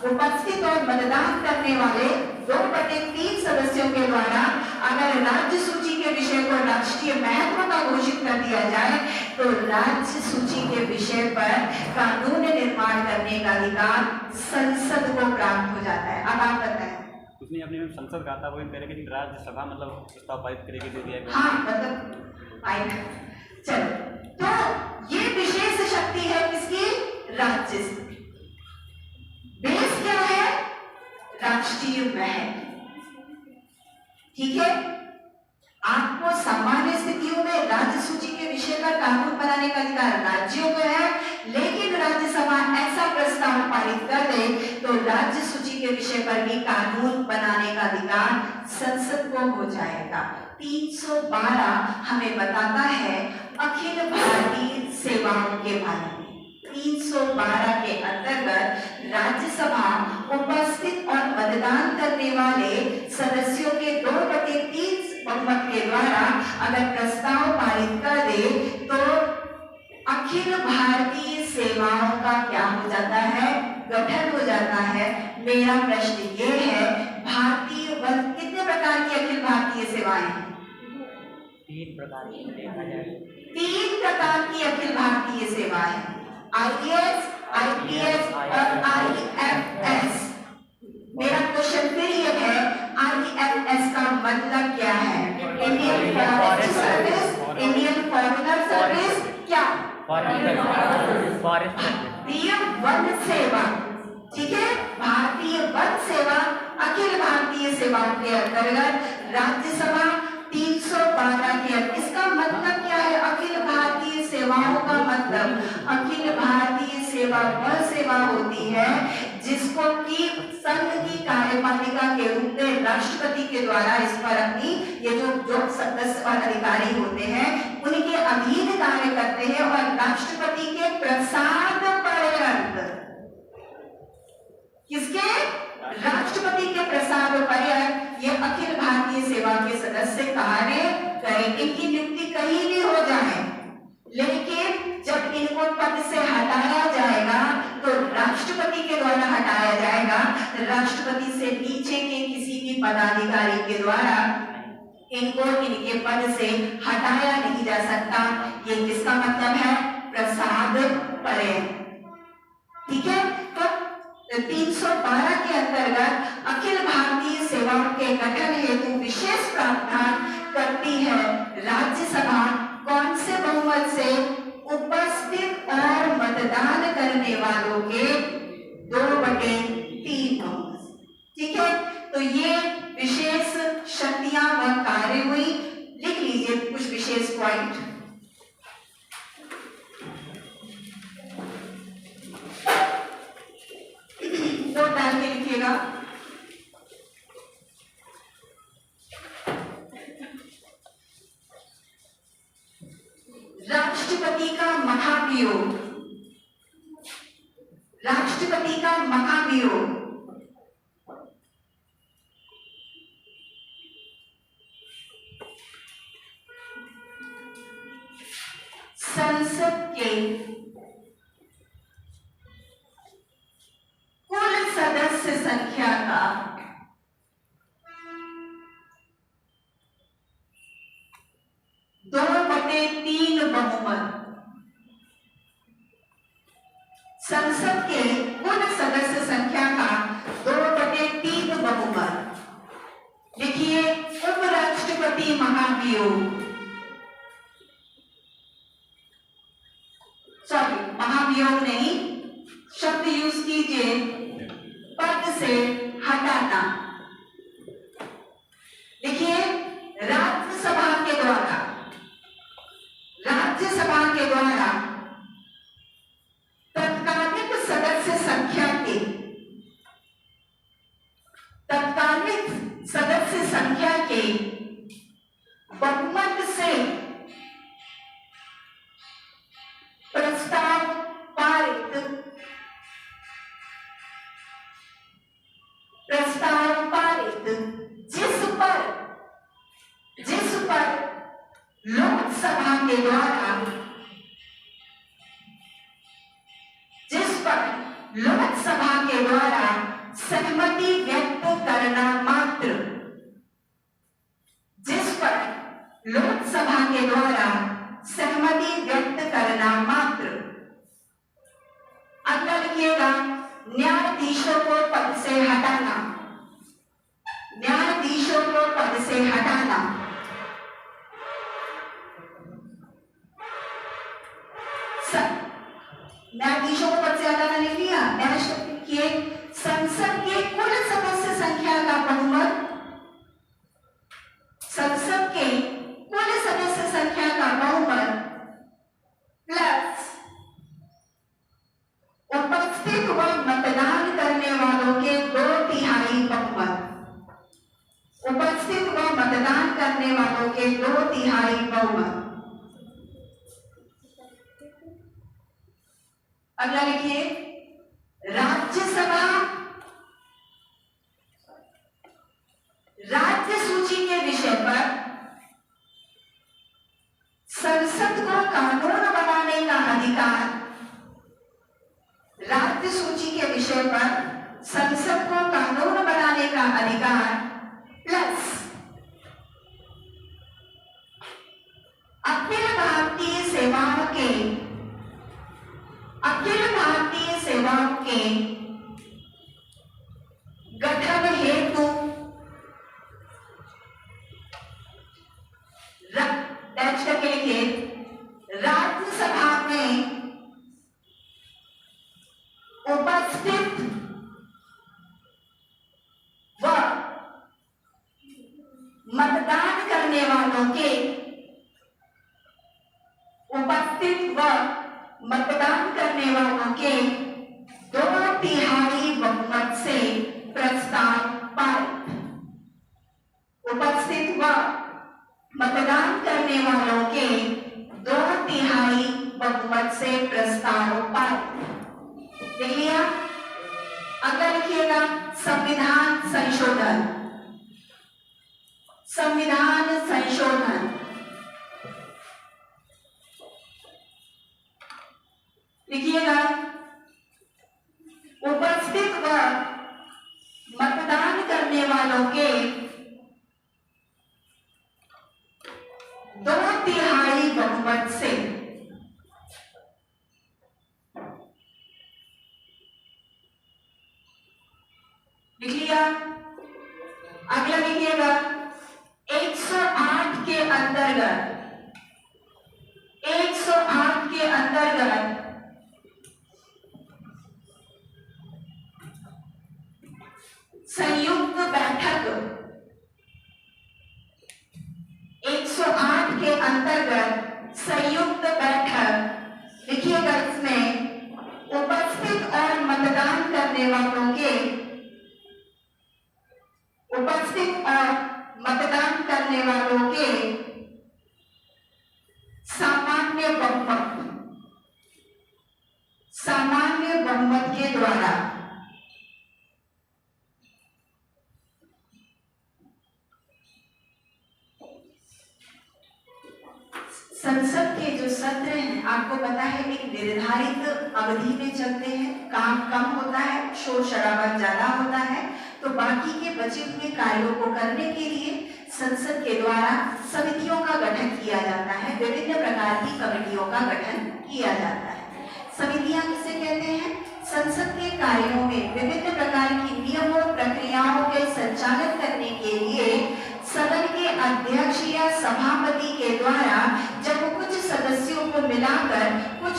उपस्थित और मतदान करने वाले 2/3 सदस्यों के द्वारा अगर राज्य सूची के विषय को राष्ट्रीय महत्व का घोषित कर दिया जाए तो राज्य सूची के विषय पर कानून निर्माण करने का अधिकार संसद को प्राप्त हो जाता है। अब आप बताएं। उसने अपने में संसद कहा था, वो इन करेगी राज्यसभा मतलब प्रस्ताव पारित करेगी, दे दिया। हाँ, मतलब आएगा। चलो, तो ये विशेष शक्ति है किसकी? राज्य से। बेस क्या है? राष्ट्रीय महत्व। ठीक है, आपको सामान्य स्थितियों में राज्य सूची के विषय पर कानून बनाने का अधिकार राज्यों को है, लेकिन राज्यसभा ऐसा प्रस्ताव पारित कर दे तो राज्य सूची के विषय पर भी कानून बनाने का अधिकार संसद को हो जाएगा। 312 हमें बताता है अखिल भारतीय सेवाओं के बारे में। 312 के अंतर्गत राज्यसभा उपस्थित और मतदान करने वाले सदस्यों के 2/3 बहुमत के द्वारा अगर प्रस्ताव पारित कर दे तो अखिल भारतीय सेवाओं का क्या हो जाता है? गठन हो जाता है। मेरा प्रश्न ये है, भारतीय वन कितने प्रकार की अखिल भारतीय सेवाएं हैं? 3 प्रकार की देखा जाए 3 प्रकार की अखिल भारतीय सेवाएं, IAS, IPS और IFS। मेरा क्वेश्चन फिर ये है, IFS का मतलब क्या है? Indian forest service, Indian foreigner service, क्या? फॉरेस्ट भारतीय वन सेवा, ठीक है। भारतीय वन सेवा अखिल भारतीय सेवाओं के अंतर्गत राज्यसभा 312 के, इसका मतलब क्या है? अखिल भारतीय सेवाओं का मतलब, अखिल भारतीय सेवा वह सेवा होती है जिसको कि संघ की कार्यपालिका के रूप में राष्ट्रपति के द्वारा इस पर अपनी ये जो सदस्य और अधिकारी होते हैं उनके अधीन कार्य करते हैं और राष्ट्रपति के प्रसाद पर्यंत, किसके? राष्ट्रपति के प्रसाद पर्यंत ये अखिल भारतीय सेवा के सदस्य कार्य करेंगे। इनकी नियुक्ति कहीं भी हो जाए, लेकिन जब इनको पद से हटाया जाएगा तो राष्ट्रपति के द्वारा हटाया जाएगा। राष्ट्रपति से नीचे के किसी भी पदाधिकारी के द्वारा इनको इनके पद से हटाया नहीं जा सकता। ये किसका मतलब है? प्रसाद पर्यंत, ठीक है। तो 312 के अंतर्गत अखिल भारतीय सेवाओं के गठन हेतु विशेष प्रावधान करती है राज्यसभा। कौन से बहुमत से? उपस्थित और मतदान करने वालों के 2/3 बहुमत, ठीक है। तो ये विशेष शक्तियां व कार्य हुई। लिख लीजिए कुछ विशेष पॉइंट। नोट डाल के लिखिएगा। राष्ट्रपति का महाभियोग, राष्ट्रपति का महाभियोग संसद के कुल सदस्य संख्या का 2/3 बहुमत, संसद के कुल सदस्य संख्या का 2/3 बहुमत। लिखिए उपराष्ट्रपति महाभियोग, सॉरी महाभियोग नहीं, शब्द यूज कीजिए पद से हटाना। देखिए राज्यसभा के द्वारा, राज्यसभा के द्वारा तत्कालिक सदस्य संख्या के, तत्कालिक सदस्य संख्या के बहुमत से प्रस्ताव पारित, प्रस्ताव पारित जिस पर लोकसभा के द्वारा, जिस पर लोकसभा के द्वारा सहमति व्यक्त करना मात्र, जिस पर लोकसभा के द्वारा सहमति व्यक्त करना मात्र। अगला लिखिएगा न्यायाधीशों को पद से हटाना, न्यायाधीशों को पद से हटाना। न्यायाधीशों को पद से हटाना लिख लिया। लिखिए संसद के कुल सदस्य संख्या का बहुमत, संसद के कुल सदस्य संख्या का बहुमत प्लस उपस्थित व मतदान करने वालों के 2/3 बहुमत, उपस्थित व मतदान करने वालों के 2/3 बहुमत। अगला लिखिए राज्यसभा राज्य सूची के विषय पर संसद को कानून बनाने का अधिकार, राज्य सूची के विषय गठन हेतु डैश करके लिखिए, राज्यसभा में उपस्थित व मतदान करने वालों के दो तिहाई बहुमत से प्रस्ताव पारित। उपस्थित व मतदान करने वालों के 2 तिहाई बहुमत से प्रस्ताव पारित। देख लिया? अगर लिखिएगा संविधान संशोधन, संविधान संशोधन, लिखिएगा उपस्थित व मतदान करने वालों के 2 तिहाई बहुमत से लिख लिया? अगला लिखिएगा 108 के अंतर्गत, 108 के अंतर्गत संयुक्त बैठक, 108 के अंतर्गत संयुक्त बैठक, लिखिएगा इसमें उपस्थित और मतदान करने वालों के सामान्य बहुमत के द्वारा संसद के जो सत्र हैं, आपको पता है एक निर्धारित अवधि में चलते हैं, काम कम होता है, शोर शराबा ज्यादा होता है, तो बाकी के बचे हुए कार्यों को करने के लिए संसद के द्वारा समितियों का गठन किया जाता है, विभिन्न प्रकार की कमेटियों का गठन किया जाता है। समितियां किसे कहते हैं? संसद के कार्यों में विभिन्न प्रकार की नियमों प्रक्रियाओं के संचालन करने के लिए सदन के अध्यक्ष या सभापति के द्वारा जब कुछ सदस्यों को मिलाकर कुछ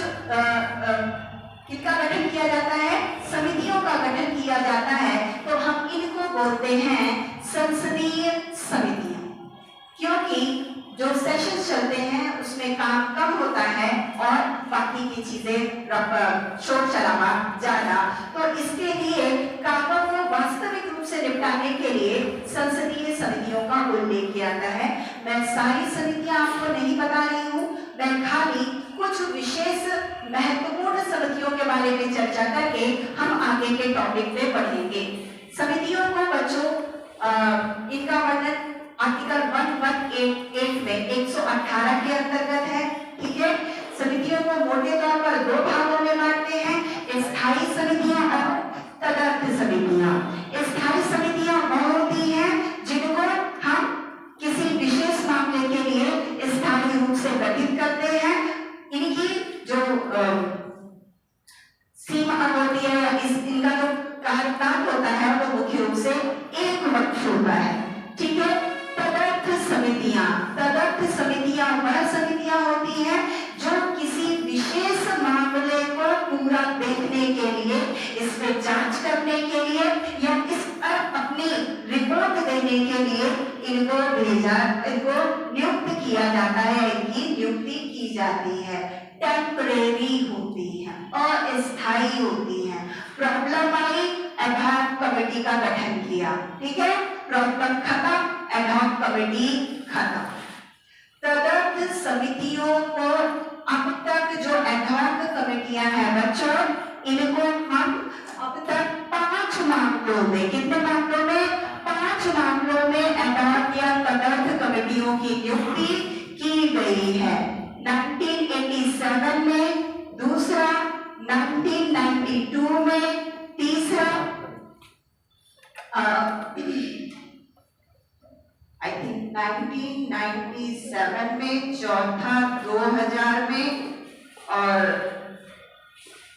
किसका गठन किया जाता है? समितियों का गठन किया जाता है, तो हम इनको बोलते हैं संसदीय समितियां। क्योंकि जो सेशन चलते हैं उसमें काम कम होता है और बाकी की चीजें शोर शराबा ज्यादा, तो इसके लिए कामों को वास्तविक रूप से निपटाने के लिए संसदीय समितियों का उल्लेख किया जाता है। मैं सारी समितियां आपको नहीं बता रही हूँ, मैं खाली कुछ विशेष महत्वपूर्ण समितियों के बारे में चर्चा करके हम आगे के टॉपिक पे बढ़ेंगे। समितियों को बच्चों इनका वर्णन आर्टिकल 118 में 118 के अंतर्गत है, ठीक है। समितियों को मोटे तौर पर 2 भागों में बांटते हैं, स्थायी समितियां और तदर्थ समितियां। स्थायी समितियां वो होती हैं जिनको हम किसी विशेष मामले के लिए स्थायी रूप से गठित करते हैं। इनकी जो सीमा होती है, इनका जो कार्यकाल होता है वो मुख्य रूप से 1 वर्ष होता है, ठीक है। तदर्थ समितियां वह समितियां होती हैं जो किसी विशेष मामले को पूरा देखने के लिए, इसमें जांच करने के लिए या इस पर अपनी रिपोर्ट देने के लिए इनको नियुक्त किया जाता है, इनकी नियुक्ति की जाती है। टेम्परेरी होती है, अस्थायी होती है। प्रॉब्लम आई, एडहॉक कमेटी का गठन किया, ठीक है, प्रॉब्लम खत्म, एडहॉक कमेटी खत्म। तदर्थ समितियों को अब तक जो एडहॉक कमेटियां हैं बच्चों, इनको हम अब तक 5 मामलों में, कितने मामलों में? 5 मामलों में एडहॉक या तदर्थ कमेटियों की नियुक्ति की गई है। 1987 में, दूसरा 1992 में, तीसरा आई थिंक 1997 में, चौथा 2000 में और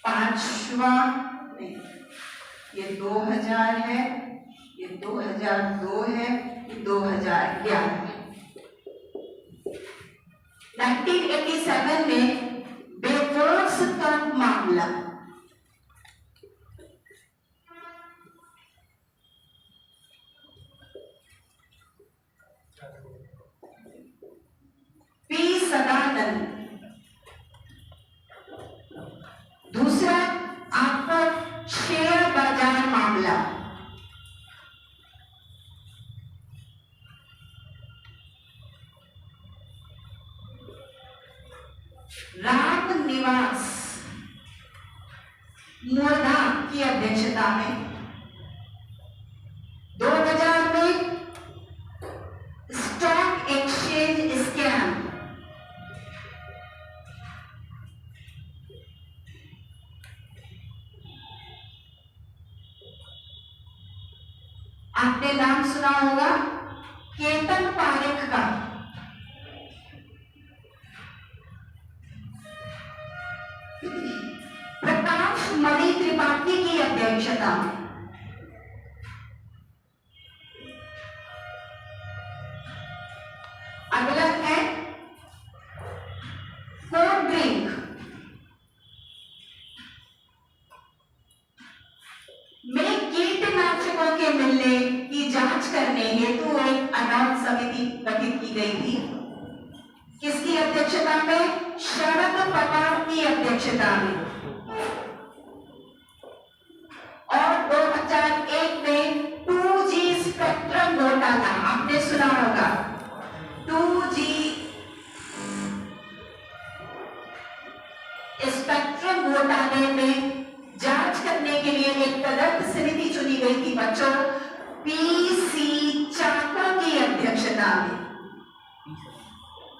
5वां ये 2000 है, ये 2002 है, ये 2011 है। 1987 में बेवोर्स का मामला, पी सदानंद। दूसरा आपका शेयर बाजार मामला, राम निवास मुर्दा की अध्यक्षता में 2000 में स्टॉक एक्सचेंज स्कैम, आपने नाम सुना होगा केतन पारेख का। प्रकाश मणि त्रिपाठी की अध्यक्षता में अगला है कोल्ड ड्रिंक में कीटनाशकों के मिलने की जांच करने हेतु एक अनाथ समिति गठित की गई थी। किसकी अध्यक्षता में? शरद पवार की अध्यक्षता में। और 2001 में 2G स्पेक्ट्रम घोटाला, आपने सुना होगा 2G स्पेक्ट्रम घोटाले में जांच करने के लिए एक तदर्थ समिति चुनी गई थी बच्चों, PC चाको की अध्यक्षता में।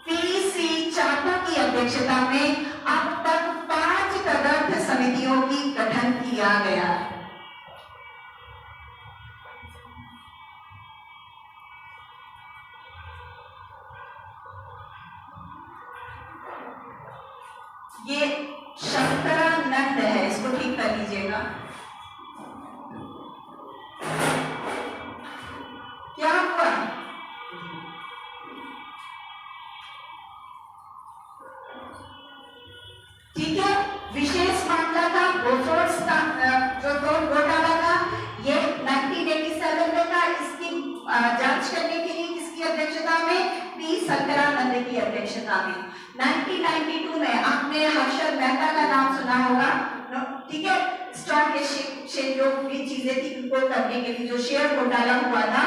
PC चाको की अध्यक्षता में अब तक 5 तदर्थ समितियों की गठन किया गया है। ये शंकरानंद है, इसको ठीक कर लीजिएगा। क्या हुआ? ठीक है, विशेष मामला था बोफोर्स का जो घोटाला था, ये 1987 में था। इसकी जांच करने के लिए किसकी अध्यक्षता में? पी शंकरानंद की अध्यक्षता में। 1992 में आपने हर्षद मेहता का नाम सुना होगा, ठीक है। स्टॉक एक्सचेंज जो भी चीजें थी उनको करने के लिए जो शेयर घोटाला हुआ था,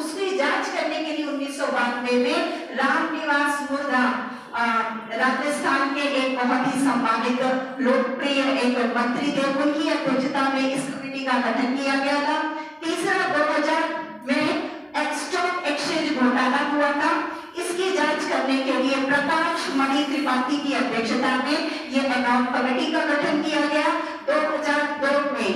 उसकी जांच करने के लिए 1992 में रामनिवास मुर्दा राजस्थान के एक बहुत ही सम्मानित लोकप्रिय एक मंत्री थे, उनकी अध्यक्षता में इस कमेटी का गठन किया गया था। तीसरा 2000 में स्टॉक एक्सचेंज घोटाला हुआ था, इसकी जांच करने के लिए प्रकाश मणि त्रिपाठी की अध्यक्षता में यह एनॉन कमेटी का गठन किया गया। 2002 में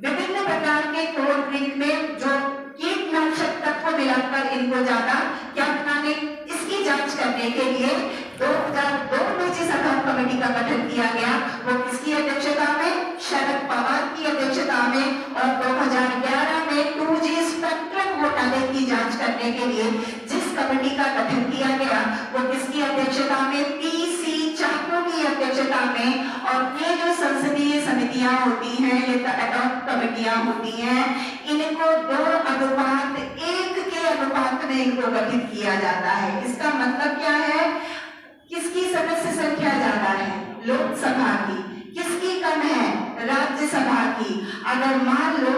विभिन्न प्रकार के कोल्ड ड्रिंक में जो कीटनाशक तत्व मिलाकर इनको ज्यादा क्या बनाने, इसकी जांच करने के लिए 2002 में जिस एनॉन कमेटी का गठन किया गया वो किसकी अध्यक्षता में? शरद पवार की अध्यक्षता में। और 2011 में 2G स्पेक्ट्रम घोटाले की जांच करने के लिए जिस कमेटी का गठन किया गया वो किसकी अध्यक्षता में? PC चाको की अध्यक्षता में। और ये जो संसदीय समितियां होती हैं, ये एडॉक कमेटियां होती हैं, इनको 2:1 के अनुपात में इनको गठित किया जाता है। इसका मतलब क्या है? किसकी सदस्य संख्या ज्यादा है? लोकसभा की। किसकी कम है? राज्यसभा की। अगर मान लो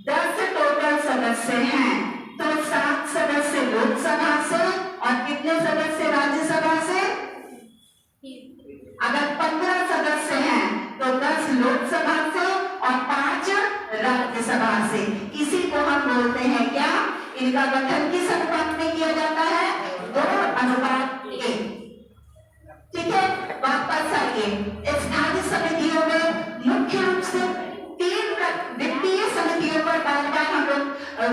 10 टोटल सदस्य हैं तो 7 सदस्य लोकसभा से और कितने सदस्य राज्यसभा से? अगर 15 सदस्य हैं तो 10 लोकसभा से और 5 राज्यसभा से। इसी को हम बोलते हैं क्या? इनका गठन किस अनुपात में किया जाता है? 2:1। ठीक है, वापस आइए। स्थानीय समितियों में मुख्य रूप से 3 वित्तीय समितियों पर बार-बार हम लोग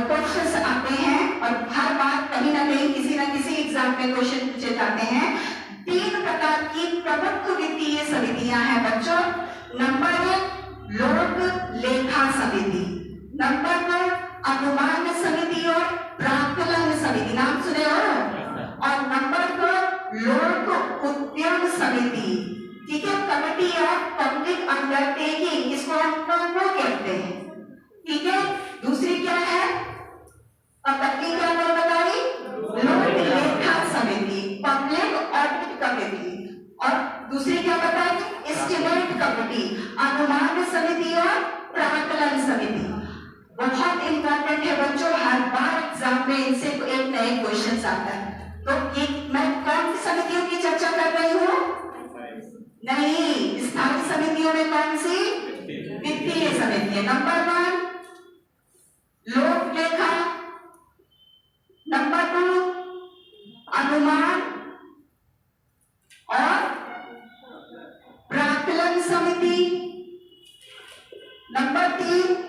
क्वेश्चन आते हैं और हर बार कहीं ना कहीं किसी ना किसी एग्जाम में क्वेश्चन पूछे जाते हैं। 3 प्रकार की प्रमुख वित्तीय समितियां हैं बच्चों। नंबर 1 लोक लेखा समिति, नंबर 2 अनुमान समिति और प्राक्कलन समिति, नाम सुने हो, और नंबर 4 लोक उद्यम समिति, ठीक है, कमिटी ऑफ पब्लिक अंडरटेकिंग, इसको हम वो कहते हैं, ठीक है। दूसरी क्या है, अब पहली क्या मैंने बताई, लोक लेखा समिति, पब्लिक ऑडिट कमेटी, और दूसरी क्या बताई, एस्टिमेट कमेटी, अनुमान समिति और प्राक्कलन समिति। बहुत इंपॉर्टेंट है बच्चों, हर बार एग्जाम में इनसे एक नए क्वेश्चन आता है। तो एक मैं कौन सी समितियों की चर्चा कर रही हूँ, नहीं, स्थायी समितियों में कौन सी, वित्तीय समिति। नंबर 1 लोक लेखा, नंबर 2 अनुमान और प्राक्कलन समिति, नंबर 3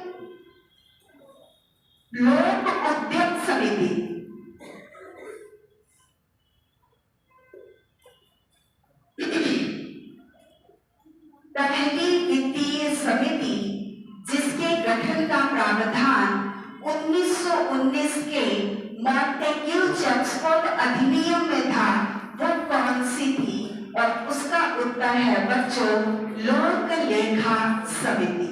लोक उद्यम समिति। पहली वित्तीय समिति जिसके गठन का प्रावधान 1919 के मॉन्टेग्यू चेम्सफोर्ड अधिनियम में था, वो कौन सी थी, और उसका उत्तर है बच्चों लोक लेखा समिति।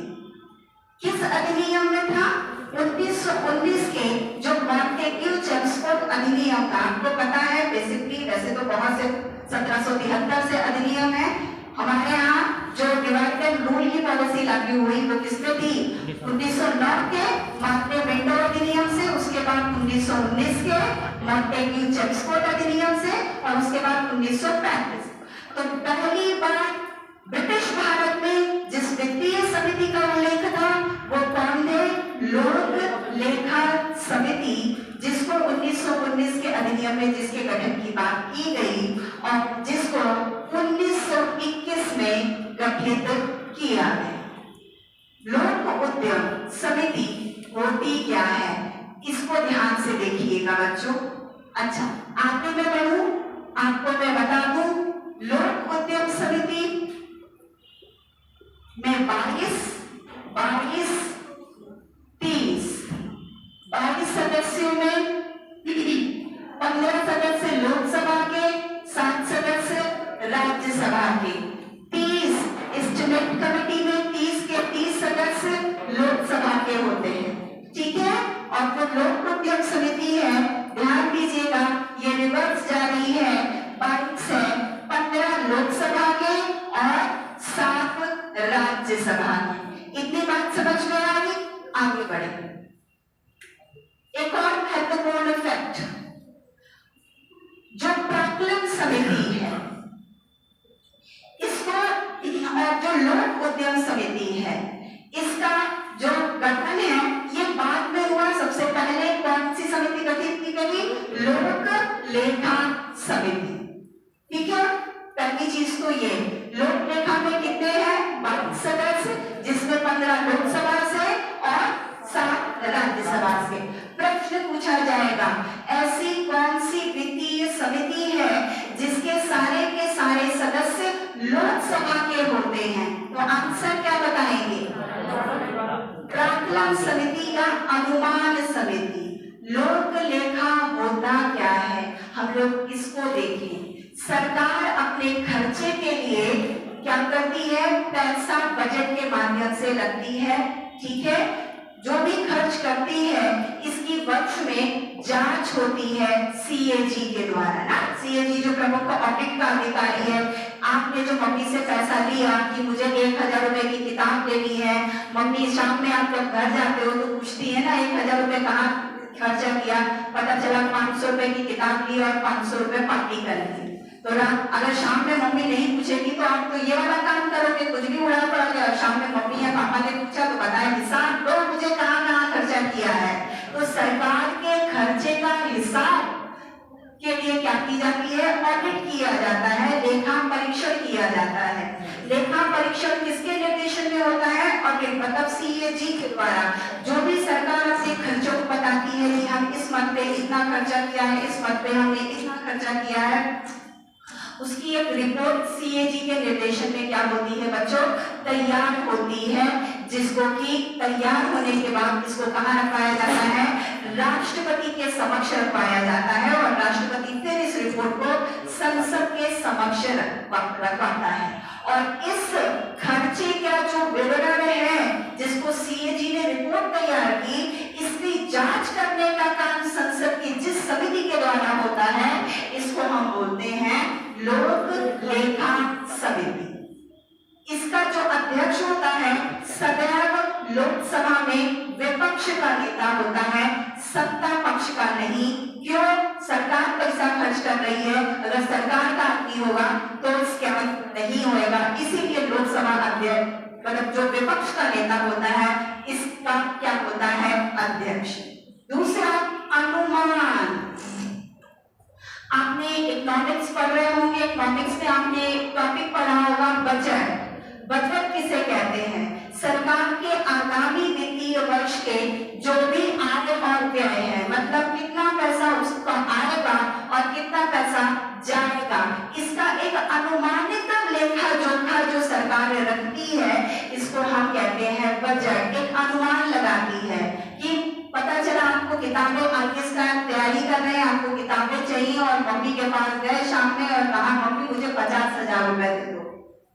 किस अधिनियम में था, 1919 के जो मॉन्टेग्यू चेम्सफोर्ड अधिनियम था, आपको पता है बेसिकली, वैसे तो बहुत से 1773 से अधिनियम है, हमारे यहाँ जो डिवाइड एंड रूल की पॉलिसी लागू हुई वो किसमें थी, 1909 के मॉन्टेगू अधिनियम से, उसके बाद 1919 के मॉन्टेग्यू चेम्सफोर्ड अधिनियम से, और उसके बाद 1935। तो पहली बार ब्रिटिश भारत में जिस वित्तीय समिति का उल्लेख था वो कौन थे, लोक लेखा समिति, जिसको 1919 के अधिनियम में जिसके गठन की बात की गई और जिसको 1921 में गठित किया गया। लोक उद्यम समिति होती क्या है, इसको ध्यान से देखिएगा बच्चों। अच्छा, आगे मैं बढ़ूं, आपको मैं बता दूं, लोक उद्यम समिति में 22 सदस्यों में 15 सदस्य लोकसभा के, 7 सदस्य राज्यसभा के, 30 एस्टिमेट कमेटी में 30 के 30 सदस्य लोकसभा के होते हैं, ठीक है। और जो लोक उद्यम समिति है, ध्यान दीजिएगा, ये रिवर्स जा रही है, 22 है, 15 लोकसभा के और 7 राज्यसभा के। इतनी बात समझ में आ गई, आगे बढ़े। एक और महत्वपूर्ण फैक्ट, जो प्राक्कलन समिति है इसको, और जो लोक उद्यम समिति है, इसका जो गठन है ये बाद में हुआ। सबसे पहले कौन सी समिति गठित की गई, लोक लेखा समिति, ठीक है। पहली चीज तो ये, लोक लेखा में कितने हैं, 22 सदस्य, जिसमें 15 लोकसभा से और 7 राज्यसभा से। प्रश्न पूछा जाएगा, ऐसी कौन सी वित्तीय समिति है जिसके सारे के सारे सदस्य लोकसभा के होते हैं, तो आंसर क्या बताएंगे, प्राक्कलन समिति या अनुमान समिति। लोक लेखा होता क्या है, हम लोग इसको देखें। सरकार अपने खर्चे के लिए क्या करती है, पैसा बजट के माध्यम से रखती है, ठीक है। जो भी खर्च करती है इसकी वर्ष में जांच होती है सीएजी के द्वारा ना। सीएजी जो प्रमुख ऑडिट का अधिकारी है, आपने जो मम्मी से पैसा लिया कि मुझे 1000 रुपए की किताब लेनी है, मम्मी शाम में आप जब घर जाते हो तो पूछती है ना 1000 रुपए कहाँ खर्चा किया, पता चला 500 रुपए की किताब ली और 500 रुपए पार्टी कर ली। तो अगर शाम में मम्मी नहीं पूछेगी तो आप तो ये वाला काम करोगे, कुछ भी उड़ा पड़ोगे, और शाम में मम्मी या पापा ने पूछा तो बताए हिसाब दो मुझे कहाँ खर्चा किया है। तो सरकार के खर्चे का हिसाब के लिए क्या की जाती है, ऑडिट किया जाता है, लेखा परीक्षण किया जाता है। लेखा परीक्षण किसके निर्देशन में होता है, ऑडिट मतलब सीएजी के द्वारा। जो भी सरकार अपने खर्चों को बताती है कि हम इस मद पे इतना खर्चा किया है, इस मद पे हमने इतना खर्चा किया है, उसकी एक रिपोर्ट सीएजी के निर्देशन में क्या होती है बच्चों, तैयार होती है, जिसको कि तैयार होने के बाद इसको कहाँ रखवाया जाता है, राष्ट्रपति के समक्ष रखवाया जाता है और राष्ट्रपति फिर इस रिपोर्ट को संसद के समक्ष रखवाता है। और इस खर्चे का जो विवरण है जिसको सीएजी ने रिपोर्ट तैयार की, इसकी जांच करने का काम संसद की जिस समिति के द्वारा होता है इसको हम बोलते हैं लोक लेखा समिति। इसका जो अध्यक्ष होता है सदैव लोकसभा में विपक्ष का नेता होता है, सत्ता पक्ष का नहीं। क्यों? सरकार पैसा खर्च कर रही है, अगर सरकार का आदमी होगा तो स्कैम नहीं होएगा, इसीलिए लोकसभा अध्यक्ष मतलब जो विपक्ष का नेता होता है इसका क्या होता है, अध्यक्ष। दूसरा अनुमान, आपने इकोनॉमिक्स पढ़ रहे होंगे, इकोनॉमिक्स में आपने टॉपिक पढ़ा होगा बजट। बजट किसे कहते हैं, सरकार के आगामी वित्तीय वर्ष के जो भी आय और व्यय है, मतलब कितना पैसा उसका आएगा और कितना पैसा जाएगा, इसका एक अनुमानित लेखा जोखा जो सरकार रखती है इसको हम कहते हैं बजट। एक अनुमान लगाती है कि पता चला आपको किताबें आईएएस का तैयारी कर रहे हैं, आपको किताबें चाहिए और मम्मी के पास गए शाम में और कहा मम्मी मुझे 50,000 रुपए दे दो,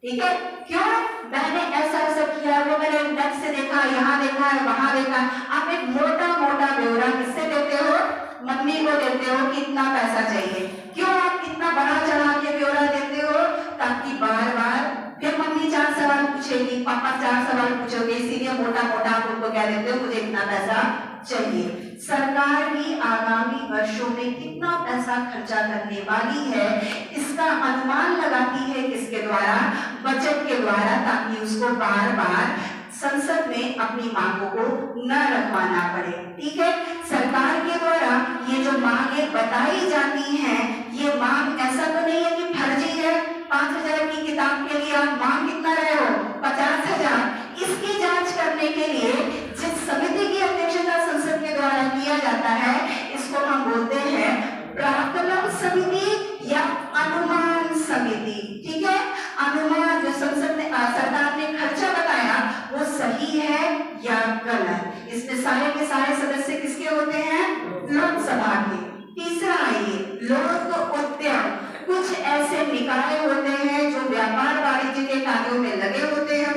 ठीक है। क्यों? मैंने ऐसा ऐसा किया, वो मैंने नेट से देखा, यहाँ देखा है, वहां देखा। आप एक मोटा मोटा ब्यौरा किससे देते हो, मम्मी को देते हो कि इतना पैसा चाहिए। क्यों आप इतना बड़ा चढ़ा के ब्यौरा देते हो, ताकि बार बार फिर मम्मी 4 सवाल पूछेगी, पापा 4 सवाल पूछोगे, इसीलिए मोटा मोटा आप उनको कह देते हो मुझे इतना पैसा चाहिए। सरकार भी आगामी वर्षों में कितना पैसा खर्चा करने वाली है इसका अनुमान लगाती है, किसके द्वारा, बजट के द्वारा, ताकि उसको बार बार संसद में अपनी मांगों को न रखवाना पड़े, ठीक है। सरकार के द्वारा ये जो मांगें बताई जाती हैं, ये मांग ऐसा तो नहीं है कि फर्जी है। 5,000 की किताब के लिए आप मांग कितना रहे हो, 50,000। इसकी जांच करने के लिए जिस समिति की अध्यक्षता संसद के द्वारा किया जाता है इसको हम बोलते हैं प्राक्कलन समिति या अनुमान समिति, ठीक है। अनुमान जो संसद ने सरकार ने खर्चा बताया वो सही है या गलत, इसमें सारे के सारे सदस्य किसके होते हैं, लोकसभा के। तीसरा आइए लोक उद्यम, कुछ ऐसे निकाय होते हैं जो व्यापार वाणिज्य के कार्यों में लगे होते हैं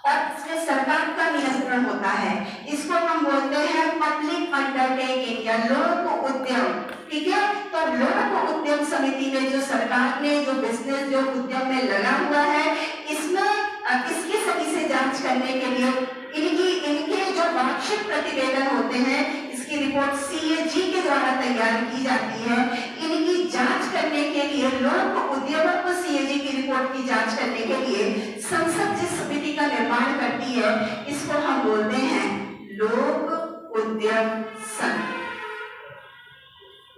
और इसमें सरकार का नियंत्रण होता है, इसको हम बोलते हैं पब्लिक अंडरटेकिंग या लोक उद्यम, ठीक है। तो लोक उद्यम समिति में जो सरकार ने जो बिजनेस जो उद्यम में लगा हुआ है, इसमें इसकी सभी से जांच करने के लिए इनके जो वार्षिक प्रतिवेदन होते हैं इसकी रिपोर्ट सीएजी के द्वारा तैयार की जाती है। इनकी जांच करने के लिए लोक उद्यमों को सीएजी की रिपोर्ट की जांच करने के लिए संसद जिस समिति का निर्माण करती है इसको हम बोलते हैं लोक उद्यम समिति,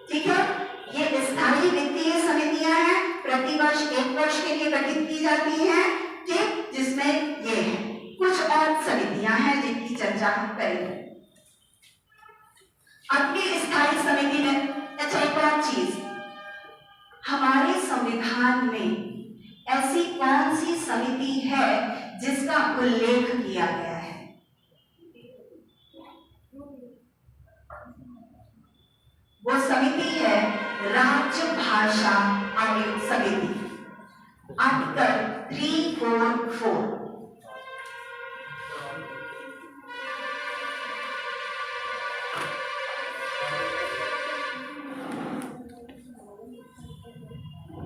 ठीक है। ये स्थायी वित्तीय समितियां हैं, प्रतिवर्ष 1 वर्ष के लिए गठित की जाती हैं, ठीक, जिसमें ये है। कुछ और समितियां हैं जिनकी चर्चा हम करेंगे अपनी स्थायी समिति में। अच्छा, एक और चीज, हमारे संविधान में ऐसी कौन सी समिति है जिसका उल्लेख किया गया है, वो समिति है राज्य भाषा आयोग समिति, आर्टिकल 344।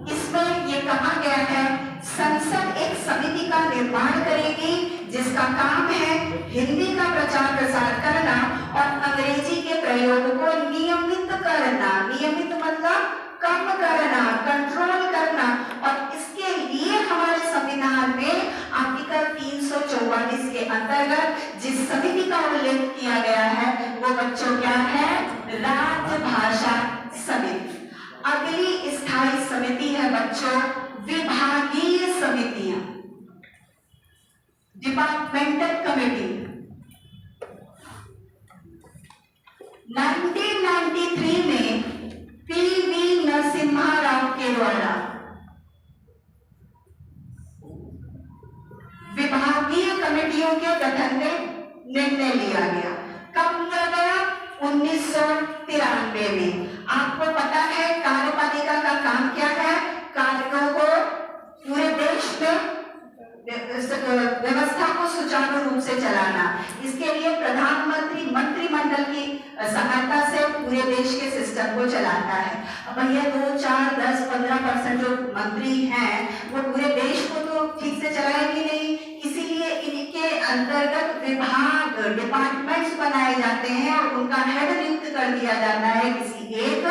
इसमें ये कहा गया है संसद एक समिति का निर्माण करेगी जिसका काम है हिंदी का प्रचार प्रसार करना और अंग्रेजी के प्रयोग को नियमित करना, नियमित मतलब कम करना, कंट्रोल करना। और इसके लिए हमारे संविधान में आर्टिकल 344 के अंतर्गत जिस समिति का उल्लेख किया गया है वो बच्चों क्या है, राजभाषा समिति। अगली स्थायी समिति है बच्चों विभागीय समितियां, डिपार्टमेंटल कमेटी। 1993 में पीवी नरसिम्हा राव के द्वारा निर्णय लिया गया। कब लिया गया? 1993 में। आपको पता है कार्यपालिका का काम क्या है? कार्यों को पूरे देश में व्यवस्था को सुचारू रूप से चलाना। इसके लिए प्रधानमंत्री मंत्रिमंडल की सहायता से पूरे देश के सिस्टम को चलाता है। अब ये 2, 4, 10, 15% जो मंत्री हैं वो पूरे देश को तो ठीक से चलाएंगे नहीं, इसीलिए इनके अंतर्गत विभाग डिपार्टमेंट्स बनाए जाते हैं और उनका हेड नियुक्त कर दिया जाता है किसी एक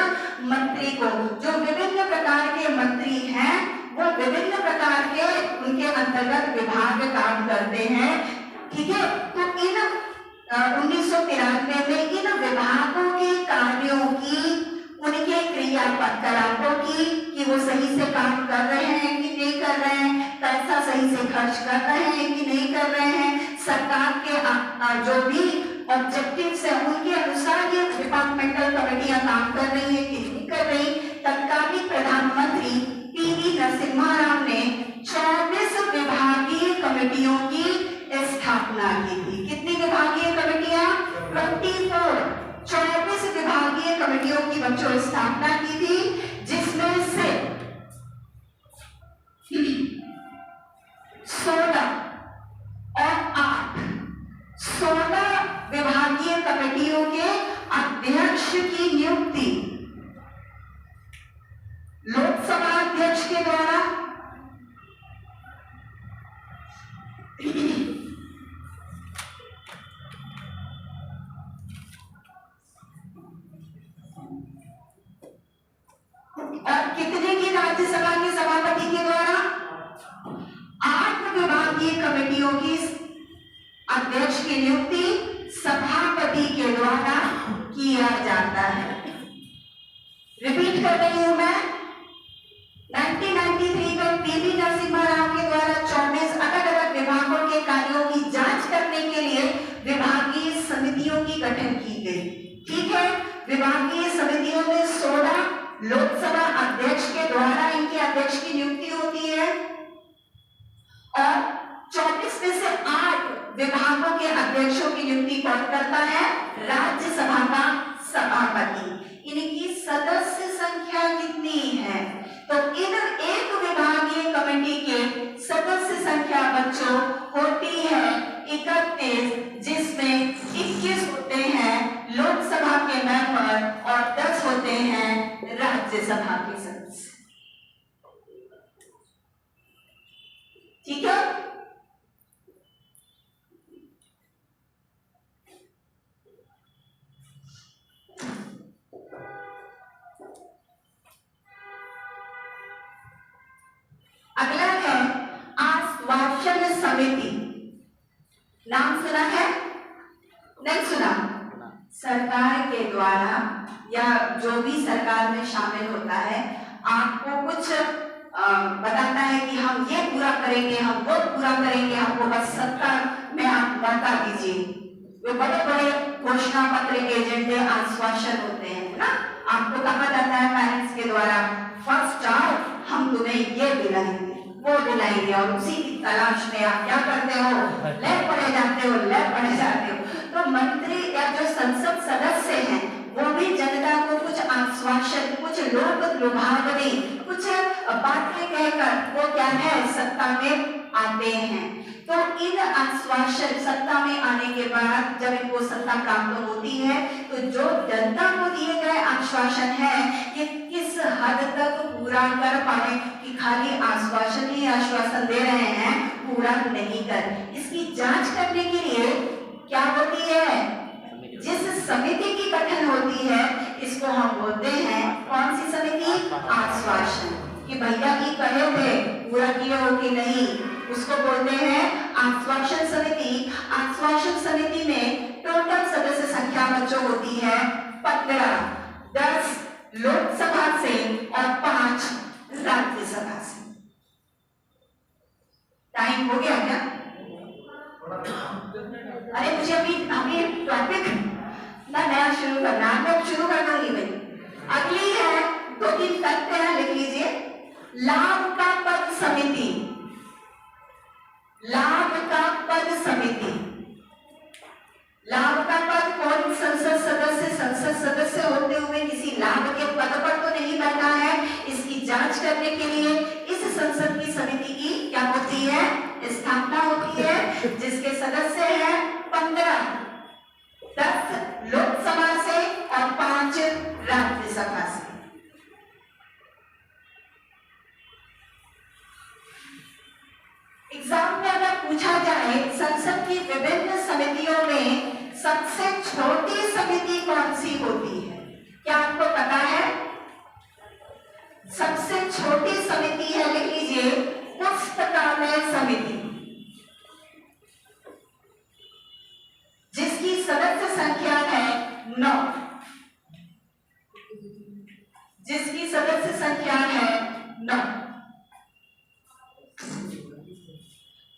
मंत्री को। जो विभिन्न प्रकार के मंत्री हैं वो विभिन्न प्रकार के उनके अंतर्गत विभाग काम करते हैं। ठीक है, तो इन 1993 में इन विभागों के कार्यों की, उनके क्रियाकलापों की कि वो सही से काम कर रहे हैं कि नहीं कर रहे हैं, पैसा सही से खर्च कर रहे हैं कि नहीं कर रहे हैं, सरकार के जो भी ऑब्जेक्टिव्स है उनके अनुसार ये डिपार्टमेंटल कमेटियां काम कर रही है कि नहीं कर रही। तत्कालीन प्रधानमंत्री पी.वी. नरसिम्हा राव ने 24 विभागीय कमेटियों की स्थापना की थी। कितनी विभागीय कमेटियां? 24 विभागीय कमेटियों की बच्चों स्थापना की थी, जिसमें से 16 विभागीय कमेटियों के अध्यक्ष की नियुक्ति लोकसभा अध्यक्ष के द्वारा, और कितने की राज्यसभा के सभापति के द्वारा? 8 विभागीय कमेटियों की अध्यक्ष की नियुक्ति सभापति के द्वारा किया जाता है। रिपीट कर रही हूं मैं, 1993 में पी.वी. नरसिम्हा राव के द्वारा 24 अलग अलग विभागों के कार्यों की जांच करने के लिए विभागीय समितियों की गठन की गई। ठीक है, विभागीय समितियों में 16 लोकसभा अध्यक्ष के द्वारा इनके अध्यक्ष की नियुक्ति होती है और 24 में से 8 विभागों के अध्यक्षों की नियुक्ति कौन करता है? राज्यसभा का सभापति। इनकी सदस्य संख्या कितनी है? तो इन एक विभागीय कमेटी के सदस्य संख्या बच्चों होती है 31, जिसमें 21 होते हैं लोकसभा के मेंबर और 10 होते हैं राज्यसभा के सदस्य। ठीक है, अगला है आश्वासन समिति। नाम सुना है? नहीं सुना? सरकार के द्वारा या जो भी सरकार में शामिल होता है आपको कुछ बताता है कि हम ये पूरा करेंगे, हम वो पूरा करेंगे, हमको बस सत्ता में आप बता दीजिए। वो बड़े बड़े घोषणा पत्र, एजेंडे, आश्वासन होते हैं ना। आपको कहा जाता है पेरेंट्स के द्वारा, फर्स्ट आओ हम तुम्हें ये दिलाएंगे, वो दिलाएंगे, और उसी की तलाश में आप क्या करते हो? लैब पढ़े जाते हो। तो मंत्री या जो संसद सदस्य हैं वो भी जनता को कुछ आश्वासन, कुछ लोक लुभावनी, कुछ बातें कहकर वो क्या है सत्ता में आते हैं। तो इन आश्वासन सत्ता में आने के बाद जब इनको सत्ता प्राप्त होती है तो जो जनता को दिए गए आश्वासन है ये किस हद तक पूरा कर पाए कि खाली आश्वासन ही आश्वासन दे रहे हैं, पूरा नहीं कर। इसकी जांच करने के लिए क्या होती है? जिस समिति की गठन होती है इसको हम बोलते हैं कौन सी समिति? आश्वासन। कि भैया की कहे थे पूरा किए हो कि नहीं, उसको बोलते हैं आश्वासन समिति। आश्वासन समिति में टोटल सदस्य संख्या बच्चों होती है 15, 10 लोकसभा से और 5 राज्यसभा से। टाइम हो गया क्या? अरे मुझे अभी टॉपिक ना नया शुरू करना, मैं शुरू कर दूंगी भाई। अगली है 2-3 करते हैं, लिख लीजिए। लाभ का पद समिति। लाभ का पद समिति जांच करने के लिए इस संसद की समिति की क्या होती है, स्थापना होती है, जिसके सदस्य हैं 15, 10 लोकसभा से और 5 राज्यसभा से। एग्जाम में अगर पूछा जाए संसद की विभिन्न समितियों में सबसे छोटी समिति कौन सी होती है, क्या आपको पता है? सबसे छोटी समिति है, लिख लीजिए, पुस्तकालय समिति, जिसकी सदस्य संख्या है 9, जिसकी सदस्य संख्या है 9,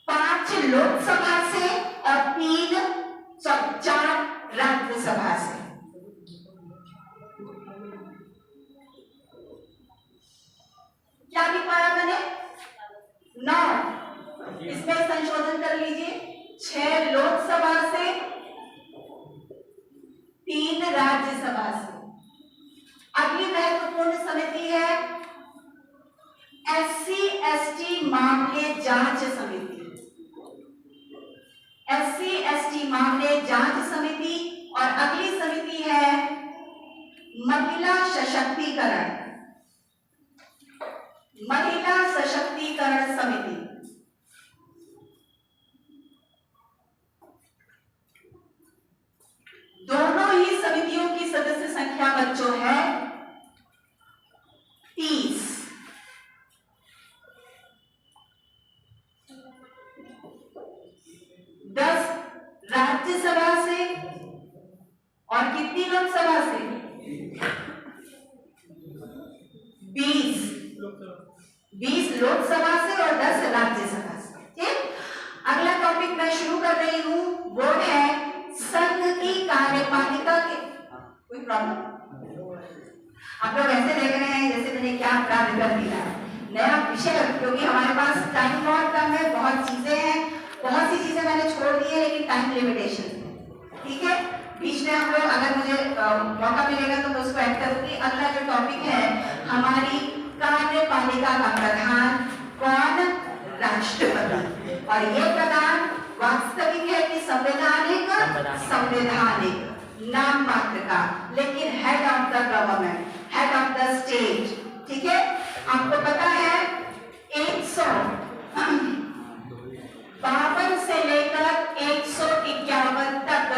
5 लोकसभा से और 4 राज्यसभा से। क्या लिखवाया मैंने? 9, इसमें संशोधन कर लीजिए, 6 लोकसभा से 3 राज्यसभा से। अगली महत्वपूर्ण समिति है SC/ST मामले जांच समिति। SC/ST मामले जांच समिति। और अगली समिति है महिला सशक्तिकरण, महिला सशक्तिकरण समिति। दोनों ही समितियों की सदस्य संख्या बच्चों है 30। 10 राज्यसभा से और कितनी लोकसभा से? 20 लोकसभा से और 10 राज्यसभा से। ठीक, अगला टॉपिक मैं शुरू कर रही हूं, वो है संघ की कार्यपालिका के। कोई प्रॉब्लम? आप लोग ऐसे देख रहे हैं जैसे मैंने क्या प्राप्त कर दिया नया विषय, क्योंकि हमारे पास टाइम बहुत कम है, बहुत चीजें हैं, बहुत सी चीजें मैंने छोड़ दी है, लेकिन टाइम लिमिटेशन। ठीक है, बीच में हम लोग अगर मुझे मौका मिलेगा तो मैं उसको ऐड करूंगी। अगला जो टॉपिक है हमारी कार्यपालिका का प्रधान कौन? राष्ट्रपति। और ये प्रधान वास्तविक है कि संवैधानिक? संवैधानिक, नाम मात्र का, लेकिन head of the government, head of the state. ठीक है, आपको पता है 152 से लेकर 151 तक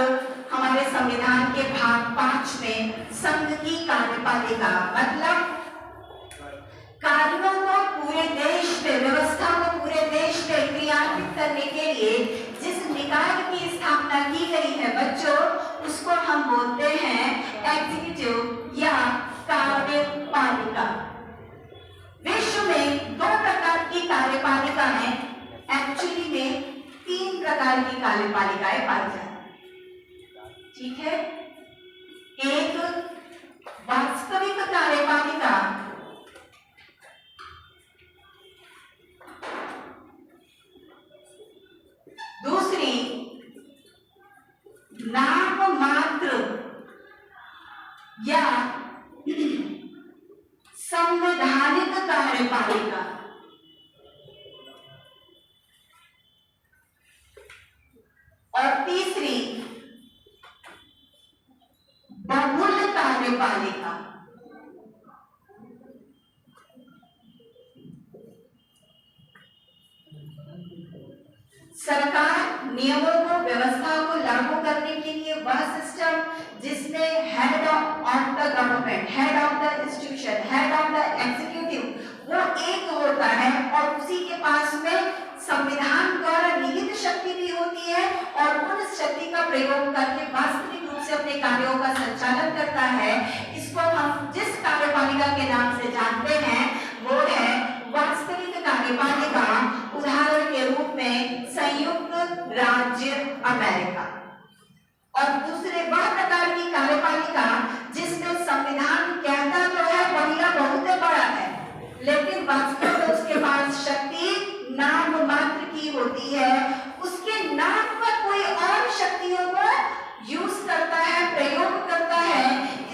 हमारे संविधान के भाग 5 में संघ की कार्यपालिका मतलब कार्यों को पूरे देश में, व्यवस्था को पूरे देश में क्रियान्वित करने के लिए जिस निकाय की स्थापना की गई है बच्चों, उसको हम बोलते हैं एग्जीक्यूटिव या कार्यपालिका। विश्व में 2 प्रकार की कार्यपालिका है, एक्चुअली में 3 प्रकार की कार्यपालिकाएं पाई जाती हैं। ठीक है, एक वास्तविक कार्यपालिका, दूसरी नाम मात्र या संवैधानिक कार्यपालिका, और तीसरी बहुल कार्यपालिका। सरकार नियमों को, व्यवस्था को लागू करने के लिए वह सिस्टम जिसमें head of the government, head of the institution, head of the executive वो एक होता है और उसी के पास में संविधान द्वारा निहित शक्ति भी होती है और उन शक्ति का प्रयोग करके वास्तविक रूप से अपने कार्यों का संचालन करता है। इसको हम जिस कार्यपालिका के नाम से जानते हैं वो है वास्तविक कार्यपालिका। उदाहरण के रूप में संयुक्त राज्य अमेरिका। और दूसरे वह प्रकार की कार्यपालिका जिसमें संविधान कहता तो है महिला बहुत बड़ा है, लेकिन वास्तव में उसके पास शक्ति नाम मात्र की होती है, उसके नाम पर कोई और शक्तियों को यूज करता है, प्रयोग करता है।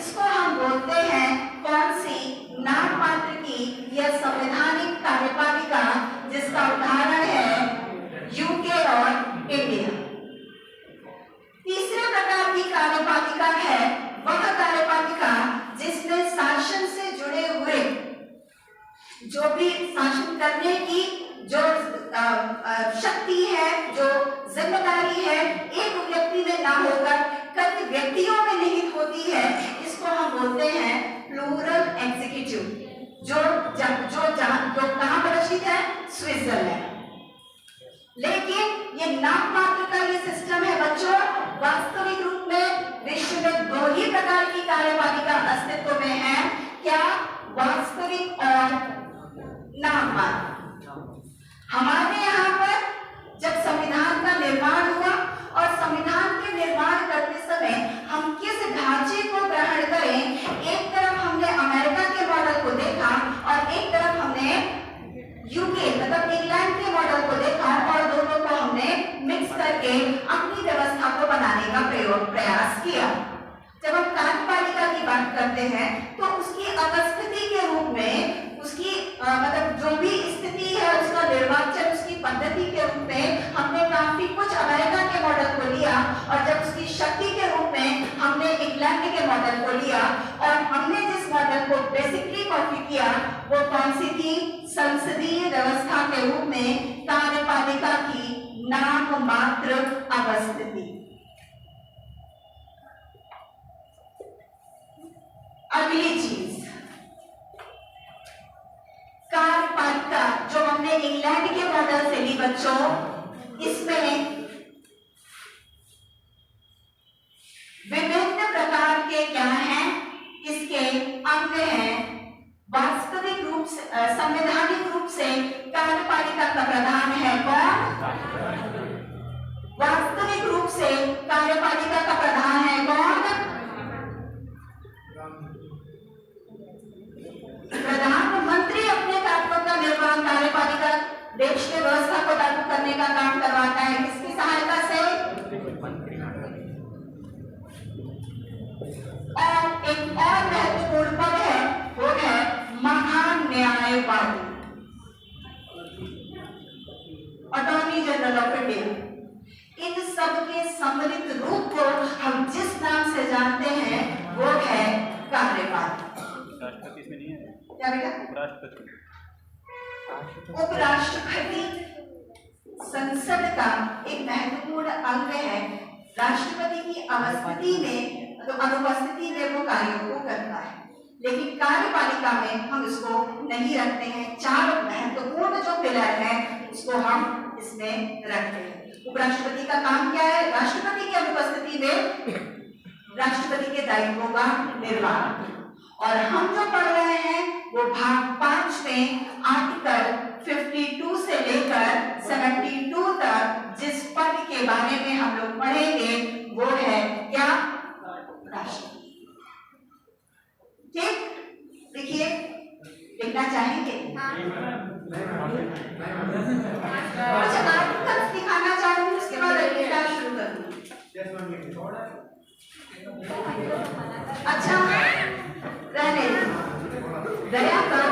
इसको हम बोलते हैं कौन सी? नाम मात्र की या जो भी शासन करने की जो शक्ति है, जो जिम्मेदारी है, एक व्यक्ति में ना होकर कई व्यक्तियों में निहित होती है, इसको हम बोलते हैं प्लूरल एग्जीक्यूटिव, जो कहाँ पर रचित है? स्विट्जरलैंड। लेकिन ये नाम मात्र का ये सिस्टम है बच्चों, वास्तविक रूप में विश्व में 2 ही प्रकार की कार्यपालिका अस्तित्व में है। क्या? वास्तविक और नाम मात्र। हमारे यहाँ पर जब संविधान का निर्माण हुआ और संविधान के निर्माण करते समय हम किस ढांचे को ग्रहण करें, एक तरफ हमने अमेरिका के मॉडल को देखा और एक तरफ हमने यूके मतलब इंग्लैंड के मॉडल को देखा और दोनों को हमने मिक्स करके अपनी व्यवस्था को बनाने का प्रयास किया। जब हम कार्यपालिका की बात करते हैं तो उसकी अवस्थिति के रूप में उसकी मतलब जो भी स्थिति है उसका निर्वाचन उसकी पद्धति के रूप में हमने काफी कुछ अमेरिका के मॉडल को लिया और जब उसकी शक्ति के रूप में हमने इंग्लैंड के मॉडल को लिया और हमने जिस मॉडल को बेसिकली कॉपी किया वो कौन सी थी? संसदीय व्यवस्था के रूप में कार्यपालिका की नाम मात्र अवस्थिति। अगली चीज कार्यपालिका जो हमने इंग्लैंड के मॉडल से ली बच्चों, इसमें विभिन्न प्रकार के क्या हैं? इसके अंग हैं। वास्तविक रूप से संवैधानिक रूप से कार्यपालिका का प्रधान है कौन? वास्तविक रूप से कार्यपालिका का प्रधान है कौन? प्रधानमंत्री अपने कार्यों का निर्वहन कार्यपालिका देश के व्यवस्था को लागू करने का काम करवाता है। किसकी सहायता से? और एक और महत्वपूर्ण पद है वो है महान न्यायवादी, अटॉर्नी जनरल ऑफ इंडिया। इन सब के सम्मिलित रूप को हम जिस नाम से जानते हैं वो है कार्यपालिका। राष्ट्रपति इसमें नहीं है क्या बेटा? उपराष्ट्रपति। उपराष्ट्रपति संसद का एक महत्वपूर्ण अंग है। राष्ट्रपति की अवस्थिति में तो अनुपस्थिति में वो कार्यों को करता है, लेकिन कार्यपालिका में हम इसको नहीं रखते हैं। 4 महत्वपूर्ण जो पिलर है उसको हम इसमें रखते हैं। उपराष्ट्रपति का काम क्या है? राष्ट्रपति की अनुपस्थिति में राष्ट्रपति के दायित्वों का निर्वहन। और हम जो पढ़ रहे हैं वो भाग 5 में आर्टिकल 52 से लेकर 72 तक जिस पद के बारे में हम लोग पढ़ेंगे वो है क्या? राष्ट्रपति। ठीक, देखिए लिखना चाहेंगे? कुछ आर्टिकल्स दिखाना चाहूंगी, उसके बाद लिखना शुरू करूंगी। अच्छा रहने दो, दया करो।